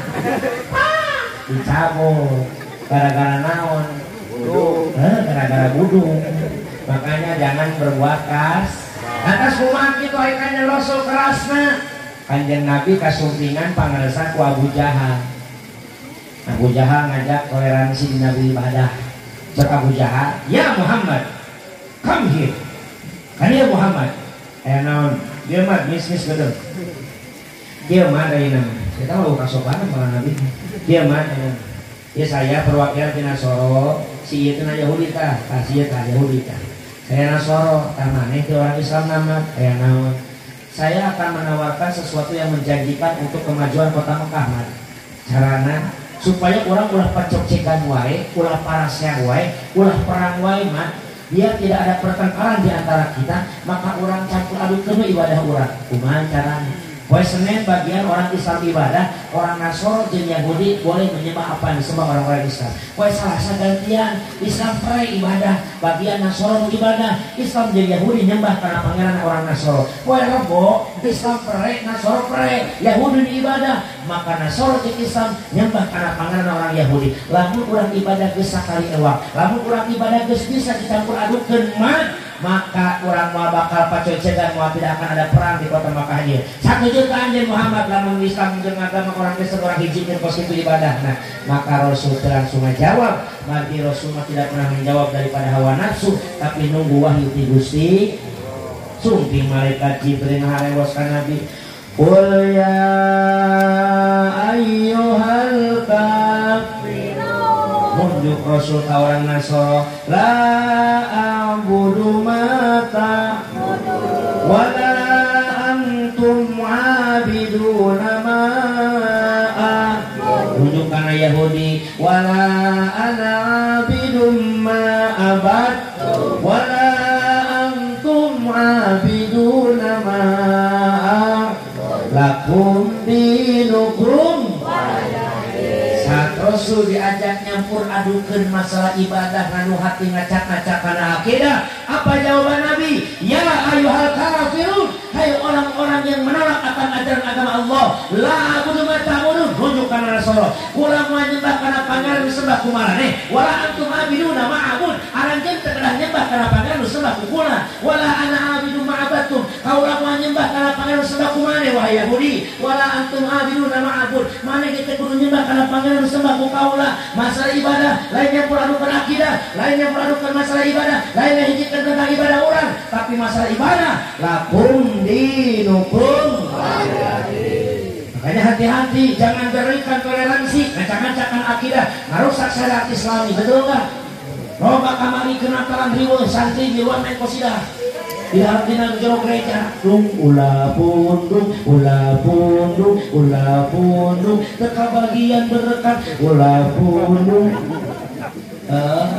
Dicabok. Gara-gara naon? Buduk. Gara-gara buduk. Makanya jangan berbuat keras. Atas kumaha kitu ayeuna loso kerasna. Kanjeng Nabi kasumpingan pangaresa ku Abu Jahal. Abu Jahal ngajak toleransi di Nabi ibadah. Cek Abu Jahal, "Ya Muhammad, come here." Kan ya Muhammad. Naon? Dia mah bisnis gedeng. Dia mah ayeuna. Kita mau kasopan sama Nabi. Dia mah ya saya perwakilan tina Soro, si ieu teh Yahudi tah, si ieu tah Yahudi tah. Saya Nasoro, tamane ke orang Islam nama, kayak naon. Saya akan menawarkan sesuatu yang menjanjikan untuk kemajuan kota Mekah, Mat. Carana supaya orang ulah pacokcekan wae, ulah parasnya wae, ulah perang wae, Mat. Biar tidak ada pertengkaran di antara kita, maka orang campur adukkeun ibadah urang. Kumaha carana? Poe Senin bagian orang Islam ibadah, orang Nasoro jeung Yahudi boleh menyembah apa yang disembah orang-orang Islam. Poe Selasa gantian, Islam pray ibadah, bagian Nasoro ibadah, Islam jeung Yahudi nyembah karena pangeran orang Nasoro. Poe Rebo, Islam pray, Nasoro pray, Yahudi ibadah, maka Nasoro jeung Islam nyembah karena pangeran orang Yahudi. Lamun urang ibadah geus sakali ewak, lamun urang ibadah geus bisa dicampur adukkeun maka orang mau bakal pacocegan, mau tidak akan ada perang di kota Makkah dia. Satu juta anjing Muhammad lamun Islam jeung agama orang Kristen orang hiji jeung kos itu ibadah. Nah, maka Rasul langsung menjawab, bagi Rasul tidak pernah menjawab daripada hawa nafsu, tapi nunggu wahyu ti Gusti. Sumping malaikat Jibril ngarewas ka Nabi. Qul ya ayyuhal kafirun. Munjuk Rasul ka orang Nasoro, la a'budu ma ta'budun wa la antum 'abiduna ma a'budu. Munjuk kana Yahudi, wa la ana 'abidum ma abadtum wa la antum 'abiduna ma a'budu lakum dinukum. Saat Rasul diajak nyampur adukeun masalah ibadah nganu hati ngacak-ngacak kana akidah, apa jawaban Nabi? Ya ayyuhal kafirun, hai orang-orang yang menolak akan ajaran agama Allah, la a'budu ma ta'budun. Rujuk kana Rasulullah, ulah menyembah kana pangeran disembah kumarane, wala antum abiduna ma'abud, aranjeun teu kedah nyembah kana pangeran disembah kukula, wala ana abidu ma'abatum, kaulah menyembah kana pangeran disembah kumane wahai Yahudi, wala antum abiduna ma'abud, mane kita kudu nyembah kana pangeran sembah kaulah. Masalah ibadah lainnya peradukan akidah, lainnya peradukan masalah ibadah, lainnya hijikkan tentang ibadah orang, tapi masalah ibadah lakum dinukum. Makanya hati-hati, jangan berikan toleransi, ngacak-ngacakan akidah, merusak syariat Islami, betul nggak? Loba kamari kenakalan riweuh santri di luar main qasidah. Di hatinya jero gereja, ulah pundung, teka bagian berkat, ulah pundung.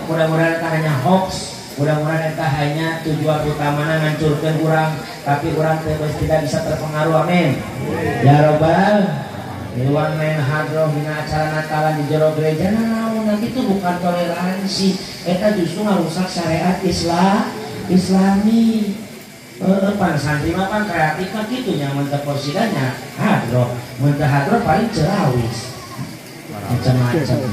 Mudah-mudahan tak hanya hoax, mudah-mudahan tak hanya tujuan utamanya ngancurkan orang, tapi orang tidak bisa terpengaruh. Amin. Ya Robbal. Di luar main hadroh, bina acara Natalan di jero gereja, nanti itu bukan toleransi, eta justru merusak syariat Islami. Pan santri mah pan kreatif kan gitu nya mun teu porsidanya hadroh, mun teu hadroh paling cerawis. Macam-macam.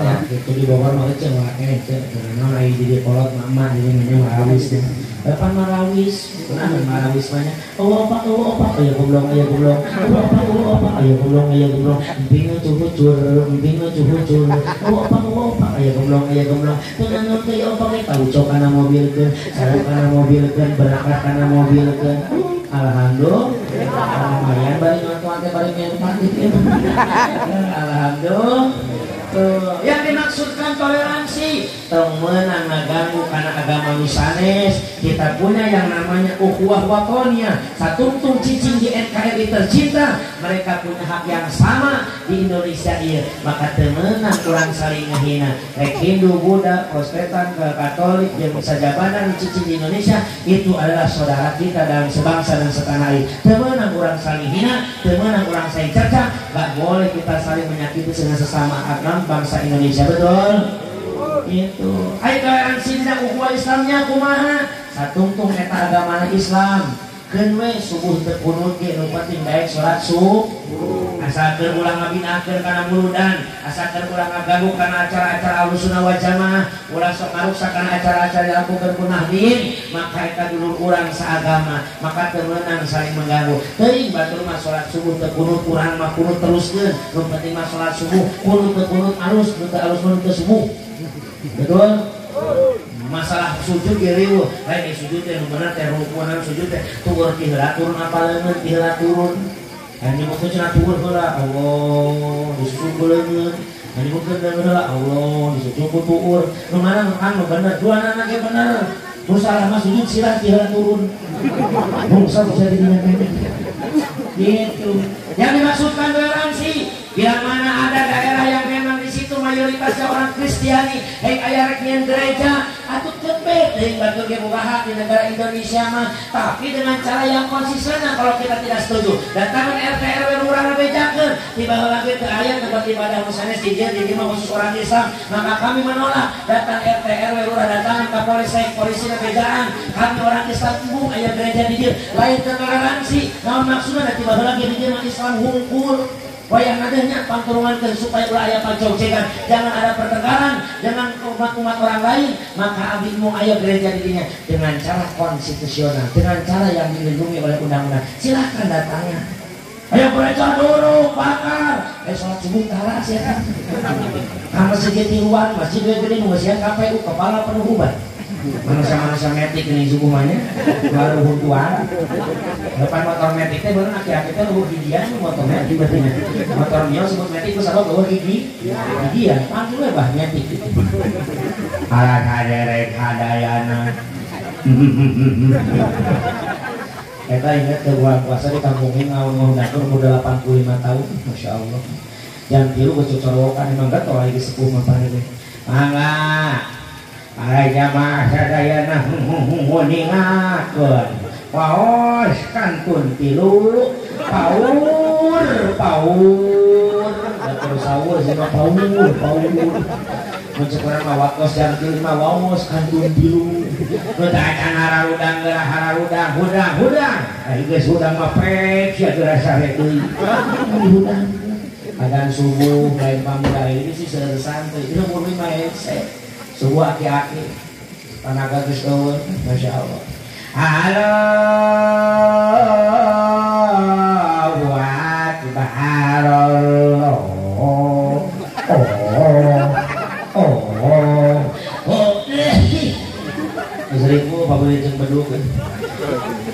Ya, itu di Bogor mah ece wae karena ai di kolot mama jadi namanya marawis. Pan marawis, kunaon marawis mah nya? Oh opak aya goblok. Oh opak aya goblok. Emping cuhucur. Oh opak aya goblok. Tenang teh opak tahu cok kana mobilkeun, sareng kana mobilkeun, berangkat kana mobilkeun. Alhamdulillah. Lumayan bari nonton teh bari main party. Alhamdulillah. Yang dimaksudkan maksudkan toleransi temenan ngaganggu karena agama misanes. Kita punya yang namanya ukhuwah watoniyah, satungtung cicing di NKRI tercinta, mereka punya hak yang sama di Indonesia iya. Maka temenan kurang saling ngehina baik Hindu, Buddha, Protestan, Katolik yang sajabanan cicing di Indonesia itu adalah saudara kita dalam sebangsa dan setanah air. Temenan kurang saling hina, temenan kurang saling cerca, gak boleh kita saling menyakiti dengan sesama agama bangsa Indonesia, betul? Itu ayo toleransi dina ukhuwah Islamnya kumaha satungtung eta agama Islam kenwe subuh teu kunut ge nu penting daek salat subuh asalkeun ulah ngabinahkeun kana muludan asalkeun ulah ngaganggu kana acara-acara Ahlussunnah wal Jamaah ulah sok ngarusak kana acara-acara dilakukeun ku nahdien maka eta dulur urang saagama maka teu meunang saling mengganggu teuing batur mah salat subuh teu kunut urang mah kunut teruskeun nu penting mah salat subuh kunut teu kunut alus teu alus kunut teu subuh betul. Masalah sujud geriu lain sujud teh bener teh rukunan sujud teh turun tiheula turun apa leungeun tiheula turun hanya mungkin cenah turun heula Allah disujud leungeun hanya mungkin heula Allah disujud tuur nu mana nu bener duana ge bener nu salah mah sujud silah tiheula turun bangsa bisa diingatkan gitu yang dimaksudkan toleransi bila mana ada daerah yang memang di situ mayoritasnya orang Kristiani aya rek gereja atuh cepet deui batur ge boga di negara Indonesia mah tapi dengan cara yang konsisten kalau kita tidak setuju datangan RT RW lurah bejakeun tiba heula ge teu aya tempat ibadah misalnya di dieu mah khusus orang Islam maka kami menolak datang RT RW lurah datangan ka polisi bejaan kami orang Islam embung aya gereja di dieu lain toleransi naon maksudna tiba heula ge di dieu mah Islam hungkul wayang adanya pangturungankeun supaya ulah aya pacongcegan jangan ada pertengkaran jangan umat-umat orang lain maka abdi mau aya gereja dirinya dengan cara konstitusional dengan cara yang dilindungi oleh undang-undang silakan datangnya ayo gereja dulu bakar sholat subuh taras ya kan masjid tiruan masjid gede nu geus KPU kepala penuh ubat manusia-manusia metik ini subuhnya baru hukuman depan motor metik teh bener aki-aki teh luhur gigian motor metik berarti motor mio sebut metik ku sabab luhur gigian pantu we bah metik gitu alat haderek hadayana eta inget ke bulan puasa di kampung ini ngaun datur udah 85 tahun Masya Allah jam 3 kecocorokan emang gak tau lagi sepuh mah deh mangga para jamaah sadayana ningakeun paos kantun tilu paur atur sahur cenah paur mencekeran mah wakos jam 3 mah waos kantun tilu nu teh acan hararudang geurah hararudang hudang ari geus hudang mah pek sia geurah sare deui hudang adzan subuh lain pamuda ini sih santai itu umur 5 subuh aki-aki tenaga geus eueuh Masya Allah Allahu Akbar seribu pabeli jeung beduk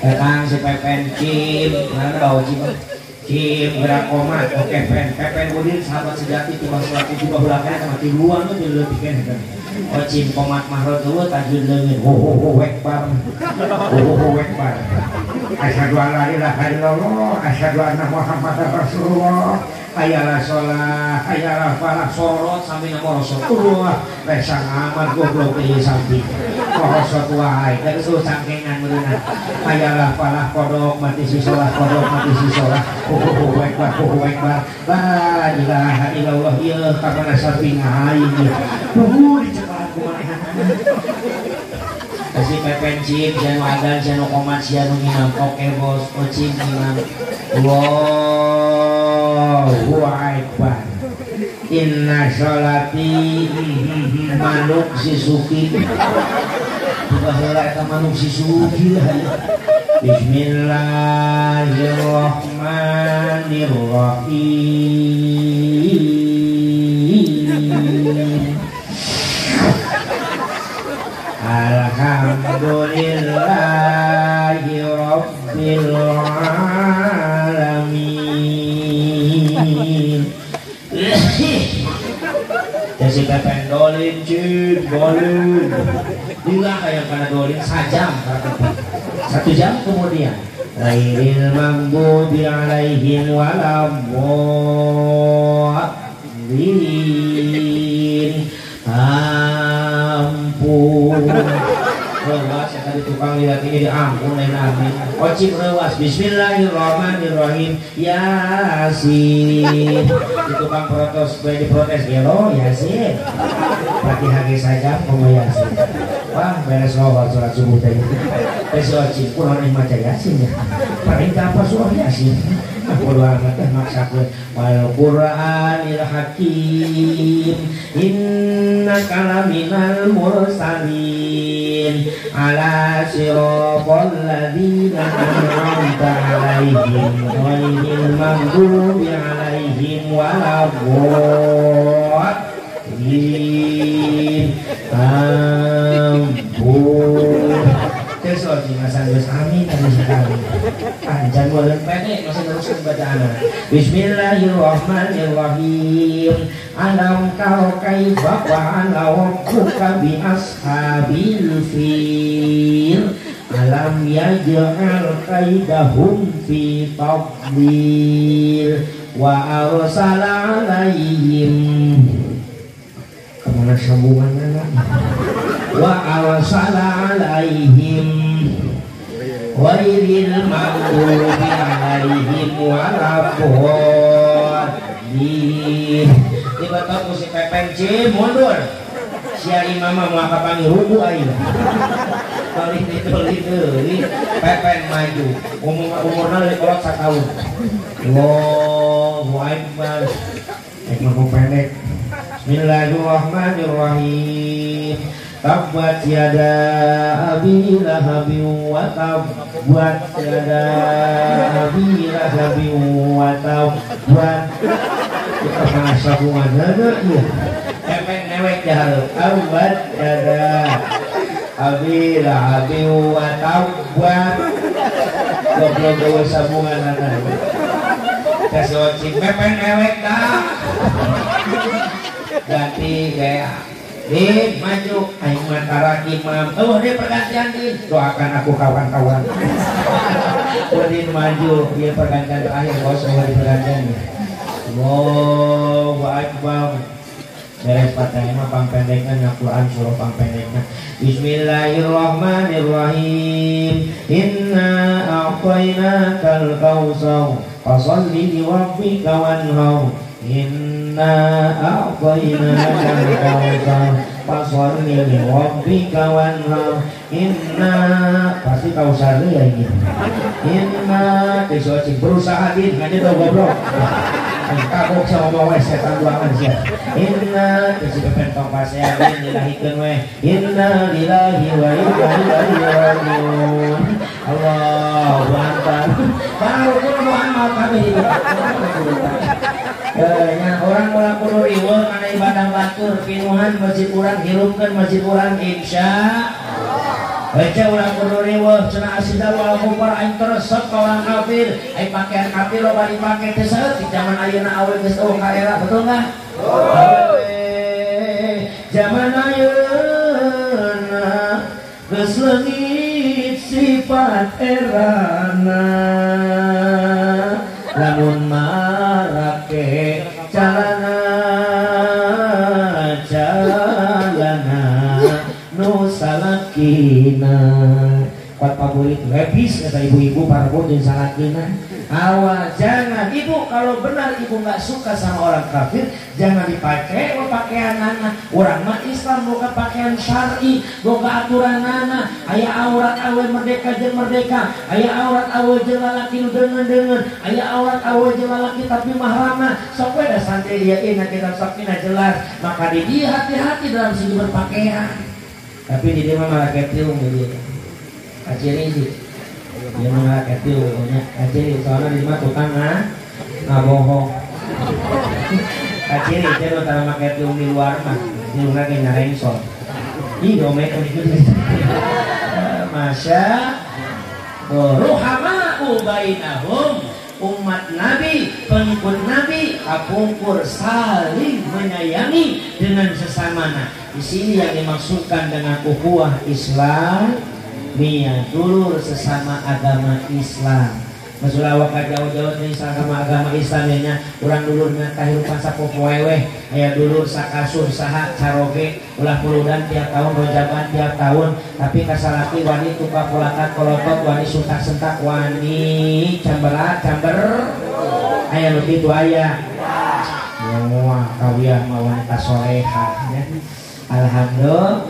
datang si Pepen Cim mana bawa Cim gerak komat oke Pepen Udin sahabat sejati tiba suatu juga belakangnya sama tiluan tuh dilebihkan kan Cim komat mahrot tuh tajud leungit ho wekbar asyhadu an la ilaha illallah asyhadu anna muhammadar rasulullah ayalah sholat ayalah falah sorot sampai nama Rasulullah resang amat goblok ke samping kohosot wae dari suruh sangkengan merenang ayalah falah kodok mati si sholat kodok mati si sholat wekbar la ilaha illallah ya kamana samping aing dicepat kumaha kasih Pepen Cim janu adan janu komat janu nginam oke bos Cim nginam Allahu Akbar inna sholati manuk si suki buka heula eta manuk si suki bismillahirrahmanirrahim alhamdulillahi rabbil alamin. Jadi Pepen dole cin bolin juga kayak pada dolin sajam 1 jam kemudian ghairil maghdubi alaihim waladdallin ampun rewas ya tadi tukang lihat ini diampun lain amin ojib rewas bismillahirrahmanirrahim yasin di tukang protes diprotes gelo yasin Fatihah saja ngomong yasin wah beres loh surat subuh tadi tes ojib kurang maca yasin ya paling apa surah yasin aku amat maksudnya wal qur'anil hakim innaka laminal mursalin ala siratal ladzina an'amta alaihim ghairil maghdubi alaihim waladdallin ampun kesel di masa geus amin tadi sekali panjang bolen pendek masih teruskan bacaan bismillahirrahmanirrahim alam taro kaifa fa'ala rabbuka bi ashabil fil alam yaj'al kaidahum fi tadlil wa arsala alaihim kemana sambungannya wa arsala alaihim ghairil maghdubi alaihim waladdallin tiba-tiba musik pepeng C mundur sia imam mau kapangi ruku aing kali itu pepeng maju umurna leuwih kolot 1 tahun Allahu akbar mau pendek bismillahirrahmanirrahim tabbat yada abi lahabin wa tabbat yada abi lahabin wa tabbat kita merasa bunga yaepeng newek ya tabbat yada abi lahabin wa tabbat goblok gawe sambungan anak kasih wajib pepeng newek dah ganti gaya Din maju aing mantara imam dia pergantian Din doakan aku kawan-kawan Din maju dia pergantian terakhir bos di pergantian Allahu akbar beres Fatihah mah pangpendekna Quran surah pangpendekna bismillahirrahmanirrahim inna a'tainakal kautsar fasholli li rabbika wanhar inna a'tainakal kautsar fasholli li rabbika wanhar inna pasti kausar ya ini inna kesuci berusaha Din ngaji do goblok kabok sama bawa setan buangan sih inna kesuci pentong pasea Din dilahikeun we inna lillahi wa inna ilaihi raji'un Allahu akbar baru Muhammad kami nya orang ulah kudu riweuh kana ibadah batur pinuhan masjid urang hirupkeun masjid urang insyaallah baca ulah kudu riweuh cenah asida wal kufar aing teresep ka orang kafir aing pakaian kafir loba dipake teh saeutik di zaman ayeuna awewe geus eueuh ka era betul enggak zaman ayeuna geus leungit sifat erana lamun marake calana nu salakina kuat favorit habis kata ibu-ibu parbo dan salakina awal jangan ibu kalau benar ibu nggak suka sama orang kafir jangan dipakai pakaian nana orang mah Islam bukan pakaian syar'i bukan aturan nana aya aurat awe merdeka jeung merdeka aya aurat awe jeung lalaki nu deungeun aya aurat awe jeung lalaki tapi mahramna sok we da santai ieu na kitab sakina jelas maka di dia hati-hati dalam segi berpakaian tapi di dia mah malah ketilung dia aciri sih dia mah ketilungnya aciri soalnya di mah tukang ngabohong aciri dia mah tara make ketilung di luar mah di luar ge nyarengsol ih domek itu masya ruhama'u bainahum umat Nabi, pengikut Nabi kapungkur, saling menyayangi dengan sesamana. Di sini yang dimaksudkan dengan ukhuwah Islam, dulur sesama agama Islam. Masalah waktu jauh-jauh nih sama agama Islamnya, kurang dulurnya kehidupan sapopo wewe, aya dulur sakasur saha caroge, ulah puludan tiap tahun, rojaban tiap tahun, tapi kasalaki wani tuka pulakat kolotot, wani suntak-sentak, wani camberat, aya lebih itu aya. Semua kawiyah mah wanita soleha ya. Alhamdulillah.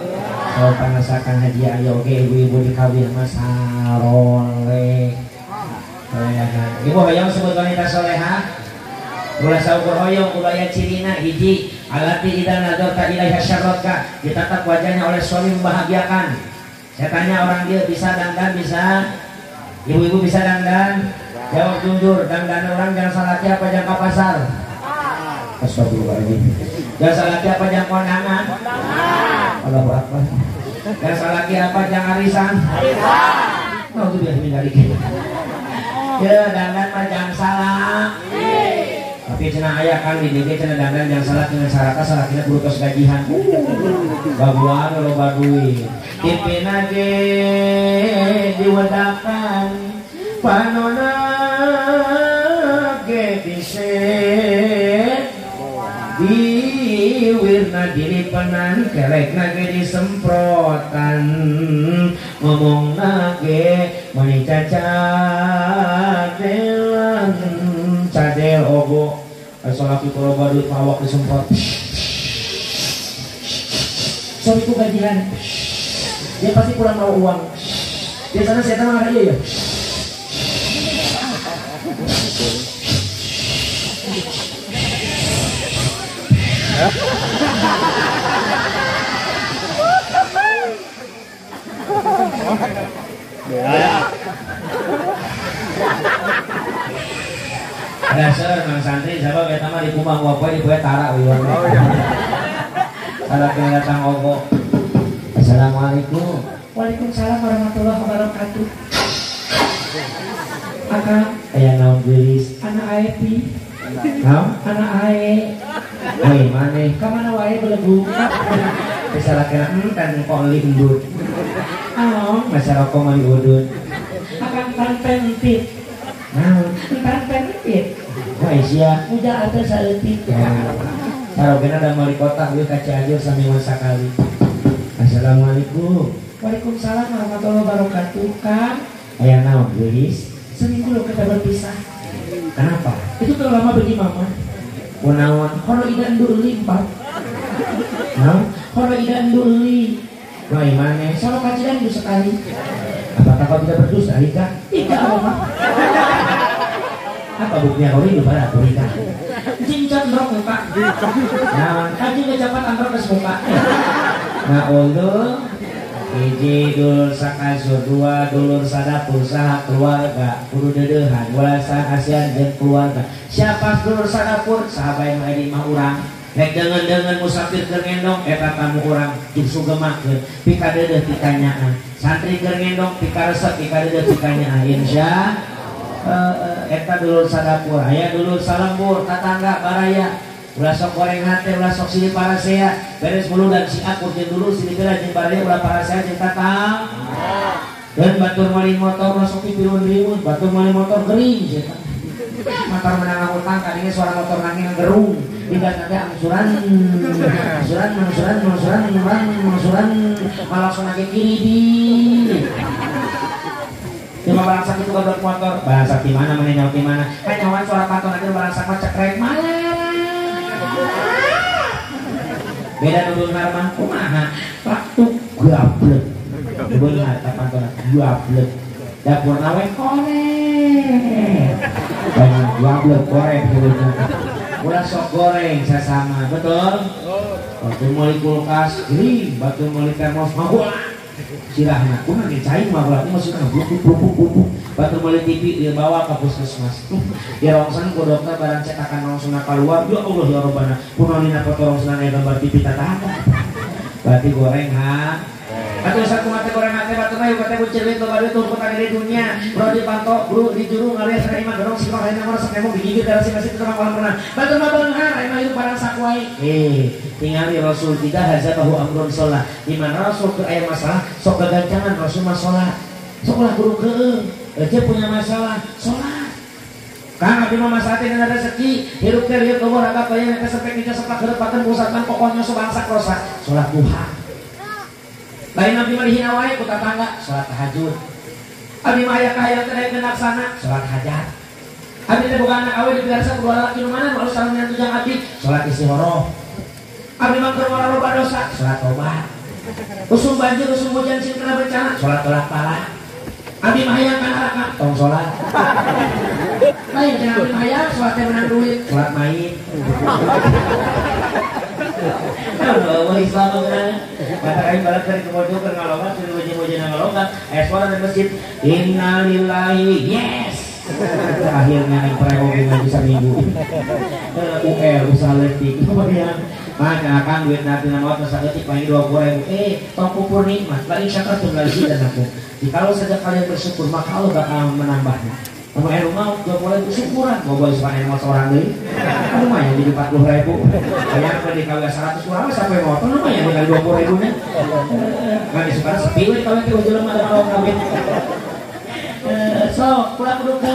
Kalau panasakan haji ayo oke ibu-ibu di kawiyah mah saroleh. Ibu hoyong sebut wanita soleha. Ulah saukur hoyong ulaya cirina hiji alati idza nadarta ilaiha syarratka, ditatap wajahnya oleh suami membahagiakan. Saya tanya orang dia bisa dandan, bisa? Ibu-ibu bisa dandan? Jawab jujur, dandan orang jangan salah apa jangan ke pasar. Astagfirullahaladzim. Jangan salah apa jangan kondangan. Allahu Akbar. Jangan salah apa jangan arisan. Mau tuh biar tinggal dikit. Ya dandan mah jangan salah. Tapi cenah aya kan di DG cenah dandan jangan salah dengan saraka salah kita kudu tos gajihan. Baguan lo baduy. Tipina ge diwedakan panona ge diset diwirna diri penan kelekna ge disemprotan ngomong nage mani cacadelan cadel ogo asalaki kalau badut mawak disemprot sorry ku gajian dia pasti kurang mau uang biasanya saya tahu aja ya dasar mang santri siapa kita mah di kumang wapoy di kue tara wiwan kalau kena datang ogo. Assalamualaikum. Waalaikumsalam warahmatullahi wabarakatuh. Akang aya naon geulis anak ae pi naon anak ae maneh ka mana wae belegu bisa lakena kan kok lindut masyarakat mali udut akan tanpentit naon tanpentit wah sia udah ada saeutik sarogena da mali kota ieu ka Cianjur samiwan sakali. Assalamualaikum. Waalaikumsalam warahmatullahi wabarakatuh. Kang aya naon geulis seminggu lo kita berpisah. Kenapa? Itu terlalu lama bagi mama. Kunaon? Kalau idan duli 4. Nah, kalau idan duli. Wah, mana? Sama kajian itu sekali. Apakah kau tidak berdosa, Rika? Tidak, mama. Apa buktinya kau itu pada aku, Rika? Cincang rok muka. Nah, kaji kejapat antar ke muka. Nah, untuk hiji dulur sakasur, dua dulur sadapur, saha keluarga kudu dedehan walasa kasihan jeung keluarga. Siapa dulur sadapur? Sahabat mah di mah urang rek deungeun musafir keur ngendong eta tamu urang justru gemakeun pika deudeuh pitanyaan santri keur ngendong pika resep pika deudeuh pitanyaan insya eta dulur sadapur. Aya dulur salembur tatangga baraya ulah sok goreng hate, ulah sok sini parasea beres mulu dan si akur jeung dulu sini bela jeung baraya ulah parasea jeung tatang dan batur malin motor ulah sok pipirun-pirun batur malin motor gering eta motor menang utang kadinya suara motor nanging gerung tidak ada angsuran malah sonake kiri di cuma balangsak itu godok motor balangsak di mana menengok di mana kan nyawan suara paton aja balangsak mah cekrek malah beda nudul narmah kumaha praktuk gablek bener tapantona gablek dapur nawe korek banyak gablek korek ulah sok goreng sesama betul batu mulai kulkas gering batu mulai termos mahulah sirahna kumaha ge cai mah ulah maksudna bubuk batu mulai TV dia bawa ke puskesmas ya rongsan ku dokter barang cetakan rongsuna keluar ya Allah ya Rabbana kunaonina foto rongsuna aya gambar TV tata berarti goreng ha atuh satu mate goreng hate batu mah ayo kata ku cewek tuh baru tuh kota di dunia bro di panto bro di juru ngalias sana iman dorong sih kalau nomor sakemo digigit dari masih tukang kolam renang batu mabangan iman itu barang sakwai tinggali Rasul tidak hazabahu amrun sholat di mana Rasul ke air masalah sok kegancangan Rasul masalah sok lah guru ke aja punya masalah sholat Kang abdi mah masalah ada rezeki hirup teh lieu keueur agak aya nek sepek kita sepak heurepakeun pusatkan pokoknya subangsa krosa salat duha. Lain abdi mah dihina wae ku tatangga salat tahajud. Abdi mah aya kahayang teh daek laksana salat hajat. Abdi teh boga anak awe dibiarsa kedua lalaki nu mana anu salahnya tujang abdi salat istihoroh. Abdi mah keur loba dosa salat tobat. Usum banjir usum hujan sing kena bencana salat tolak pala. Abdi mah hayang kana raka tong salat. Lain dengan abdi mah hayang salat teh menang duit, salat main. Allah Islam benar. Kata kain balik dari kemojo ke ngalongan, dari wajah-wajah ngalongan. Suara dari masjid. Innalillahi yes. Akhirnya yang perekonomian bisa minggu. UL usaha letik. Kemudian maka akan duit nanti nama waktu sakit paling 20.000. Tong kupur nikmat. Lain syakat tuh lagi dan aku. Jikalau saja kalian bersyukur maka Allah bakal menambahnya. Kamu rumah 20.000 syukuran. Mau boleh suka emas orang ini. Kan lumayan jadi 40.000. Kayak apa di kali 100 kurang sampai motor lumayan dikali 20.000 nya. Kan disuka sepi we kalau kita udah ada kalau kawin. So, pulang dulu ke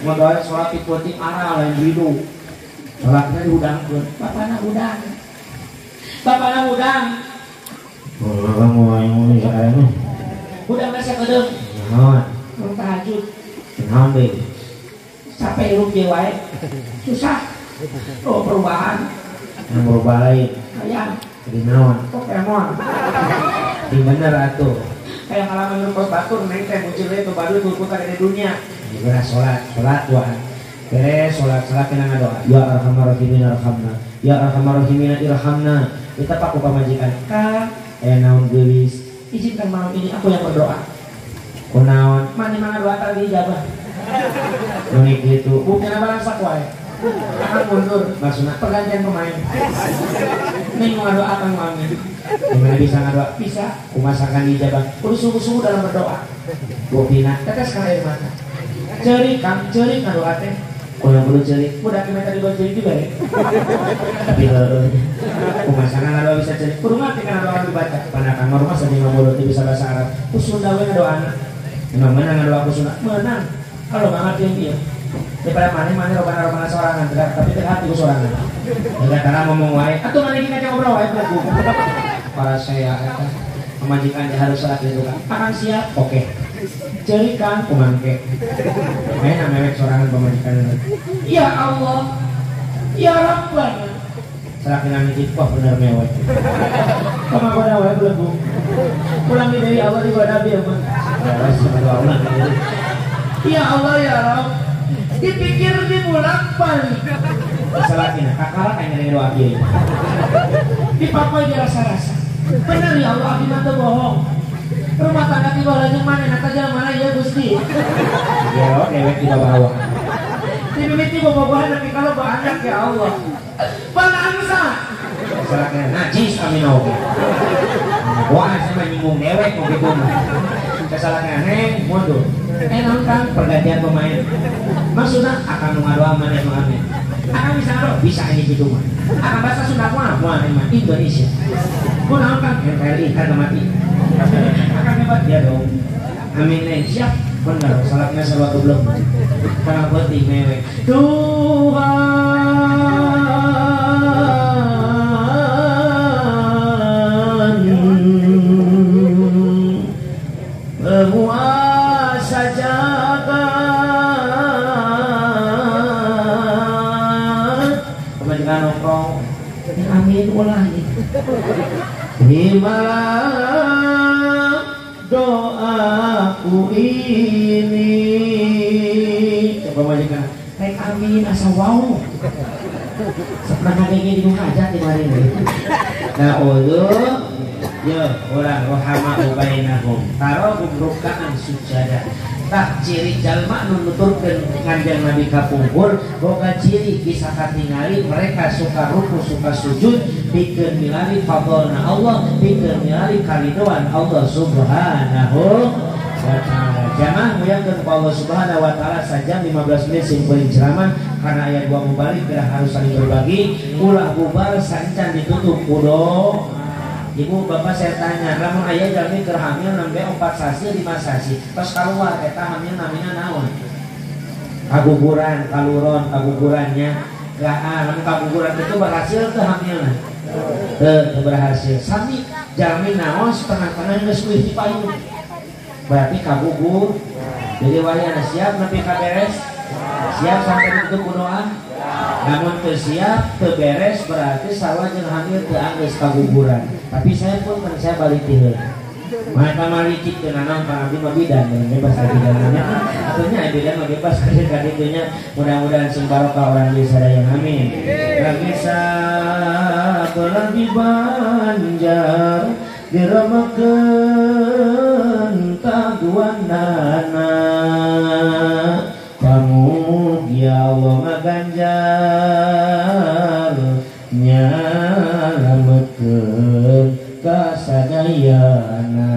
modal sholat di putih arah lain bidu. Sholatnya di udang pun. Bapaknya udang. Bapaknya udang. Kamu yang ya ini. Udang masih kedeng. Belum tahajud. Kenapa? Capek hirup jiwa. Susah. Oh perubahan. Yang berubah lain. Ayam. Jadi naon? Pokemon. Di bener atuh. Kayak ngalamin lupus batur, neng teh muncul itu baru itu putar di dunia. Juga sholat Tuhan. Beres sholat kena ngadoa. Ya arhamar rahimin arhamna. Ya arhamar rahimin irhamna. Kita paku pamajikan. Kak, aya naon geulis. Izinkan malam ini aku yang berdoa. Kunaon? Mani mana doa tadi dijabah. Unik gitu. Bukan barang sakwai. Akan mundur. Maksudnya Pergantian pemain. Neng mau ngadoa akan mami. gimana bisa ngadoa? Bisa. Kumasakan dijabah. Kudu sungguh-sungguh dalam berdoa. Buktina. Tetes ka air mata. Cerik ngadoa teh. Kurang perlu cerik. Udah kita tadi buat cerik juga ya. Tapi kumasakan ngadoa bisa cerik. Kudu ngerti kan doa dibaca. Panakan rumah saja ngomong bisa bahasa Arab. Kusunda we ngadoa anak. Emang menang ngadoa kusunda? Menang. Kalau nggak ngerti yang dia. Daripada mana roba-roba sorangan, tapi terhati ku sorangan. Enggak karena ngomong wae. Atuh mana kita ngobrol wae pelaku. Para saya pemajikan harus sholat itu kan. Akan siap. Oke. Jadi kan Kumangke. Main mewek sorangan pemajikan. ya Allah. Ya Rabbana. Serakinan nitip wah bener mewek. Pemagoda wae pelaku. Pulang dari Allah di wadah dia mah. Ya Allah ya Rabb. Dipikir dimulak-balik. Salatina kakala kayak doa kieu. Dipapai dirasa-rasa. Bener ya Allah, abdi mah teu bohong. Rumah tangga tiba lagi mana nak aja mana ya Gusti. Ya lo dewek di bawah. Dimimiti bobogohan tapi kalau anak ya Allah. Bangsa. Salatina najis amin oke. Wah sama nyinggung dewek mau gitu mah. Kesalahan neng mundur. Nonton Pergantian pemain. Maksudnya akan mengadoa mana yang mengamen. akan bisa doa. Bisa ini gitu mah. Akan bahasa Sunda mah Emang Indonesia. ku nonton NKRI harga mati. akan hebat Ya dong. Amin neng siap. Bener. Salatnya salawat belum. Karena penting mewek. Tuhan penguasa jagat. Pemajikan nongkrong. Amin ulah terimalah doaku ini. Coba majikan. Rek amin asa wow. Sepernah ngagenge di hajat di mari. Nah, Allah ya orang rohama ubainahum tarohum rukkaan sujada tak ciri jalma nu nuturkeun kanjeng Nabi kapungkur boga ciri bisa katingali mereka suka ruku suka sujud pikeun milari fadlna Allah pikeun milari karidoan Allah subhanahu wa ta'ala. Jamaah muyakeun ku Allah subhanahu wa ta'ala saja 15 menit simpeulin ceramah karena aya dua mubalik gerak harus saling berbagi ulah bubar sancan ditutup kudo. Ibu bapak saya tanya, lamun ayah jalmi keur hamil nembe 4 sasi 5 sasi, terus kaluar eta hamil namina naon? Kaguguran, kaluron, kagugurannya. Lamun kaguguran itu berhasil teu hamilna? Teu berhasil. Sami jalmi naon setengah-tengah geus kuih di payung. Berarti kagugur. Jadi wayana siap nepi ka beres? Siap sampai ditutup doa? Namun siap beres berarti sawah jeung hamil teu anggeus kaguguran. Tapi saya pun kan saya balik tiheun. Mata malicik teu nanang ka abdi mah bidan bebas ka bidannya. Atunya bidan mah bebas ka ditunya. Mudah-mudahan sing barokah orang desa sadaya amin. Lagi sabelah di Banjar diramakeun taguanana. Kamu ya Allah ngaganjar nyalametkeun kasadayana.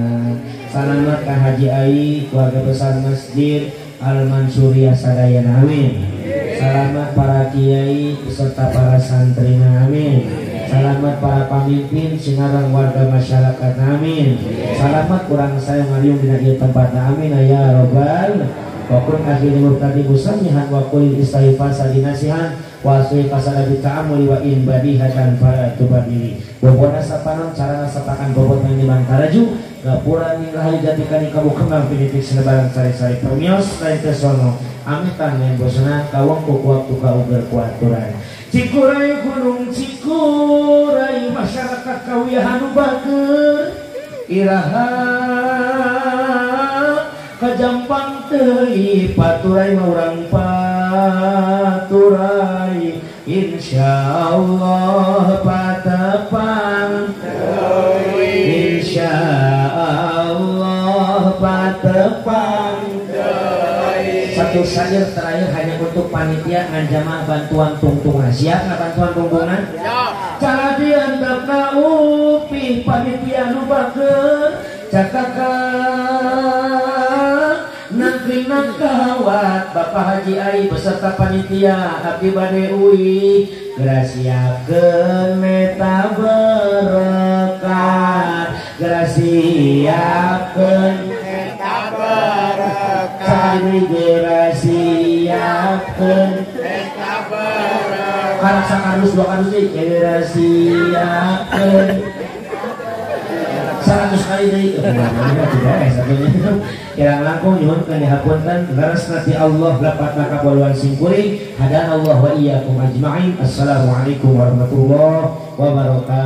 Salamet ka Haji Ai keluarga besar Masjid Al Mansuriyah sadayana amin. Salamet para kiai beserta para santrina amin. Salamet para pamimpin singarang warga masyarakat amin. Salamet kurang saya ngaliung dina ieu tempat amin ya robbal. Wakul akhiri murtadi musamihan wakul istaifah sadinasihan wasui kasadabi ta'amuli wa in badihatan para tubadili bobona sapanon cara nasapakan bobot yang dimantaraju gapura ning rahayu jatikan ikabu kembang pinitik senebaran sari-sari permios dari tesono amitan yang bosona kawang kuku waktu kau berkuaturan Cikuray gunung Cikuray masyarakat kawiyahan bager iraha kajampang teuy paturai maurang paturai insyaallah patepang teuy insyaallah patepang teuy. Satu saja terakhir hanya untuk panitia ngan jamaah bantuan tungtungan. Siap nggak bantuan tungtungan? Cara diantapna upih panitia nu bager cakakan nangkringan kawat Bapak Haji Ai beserta panitia abdi bade uwi grasiakeun meta berkat grasiakeun meta berkat grasiakeun meta berkat karena sakarus dua karus deui grasiakeun 100 kali deui kirang langkung nyuhunkeun dihapunten leres nati Allah lapat nakabaluan singkuring hadanallahu wa iyyakum ajmain. Assalamualaikum warahmatullahi wabarakatuh.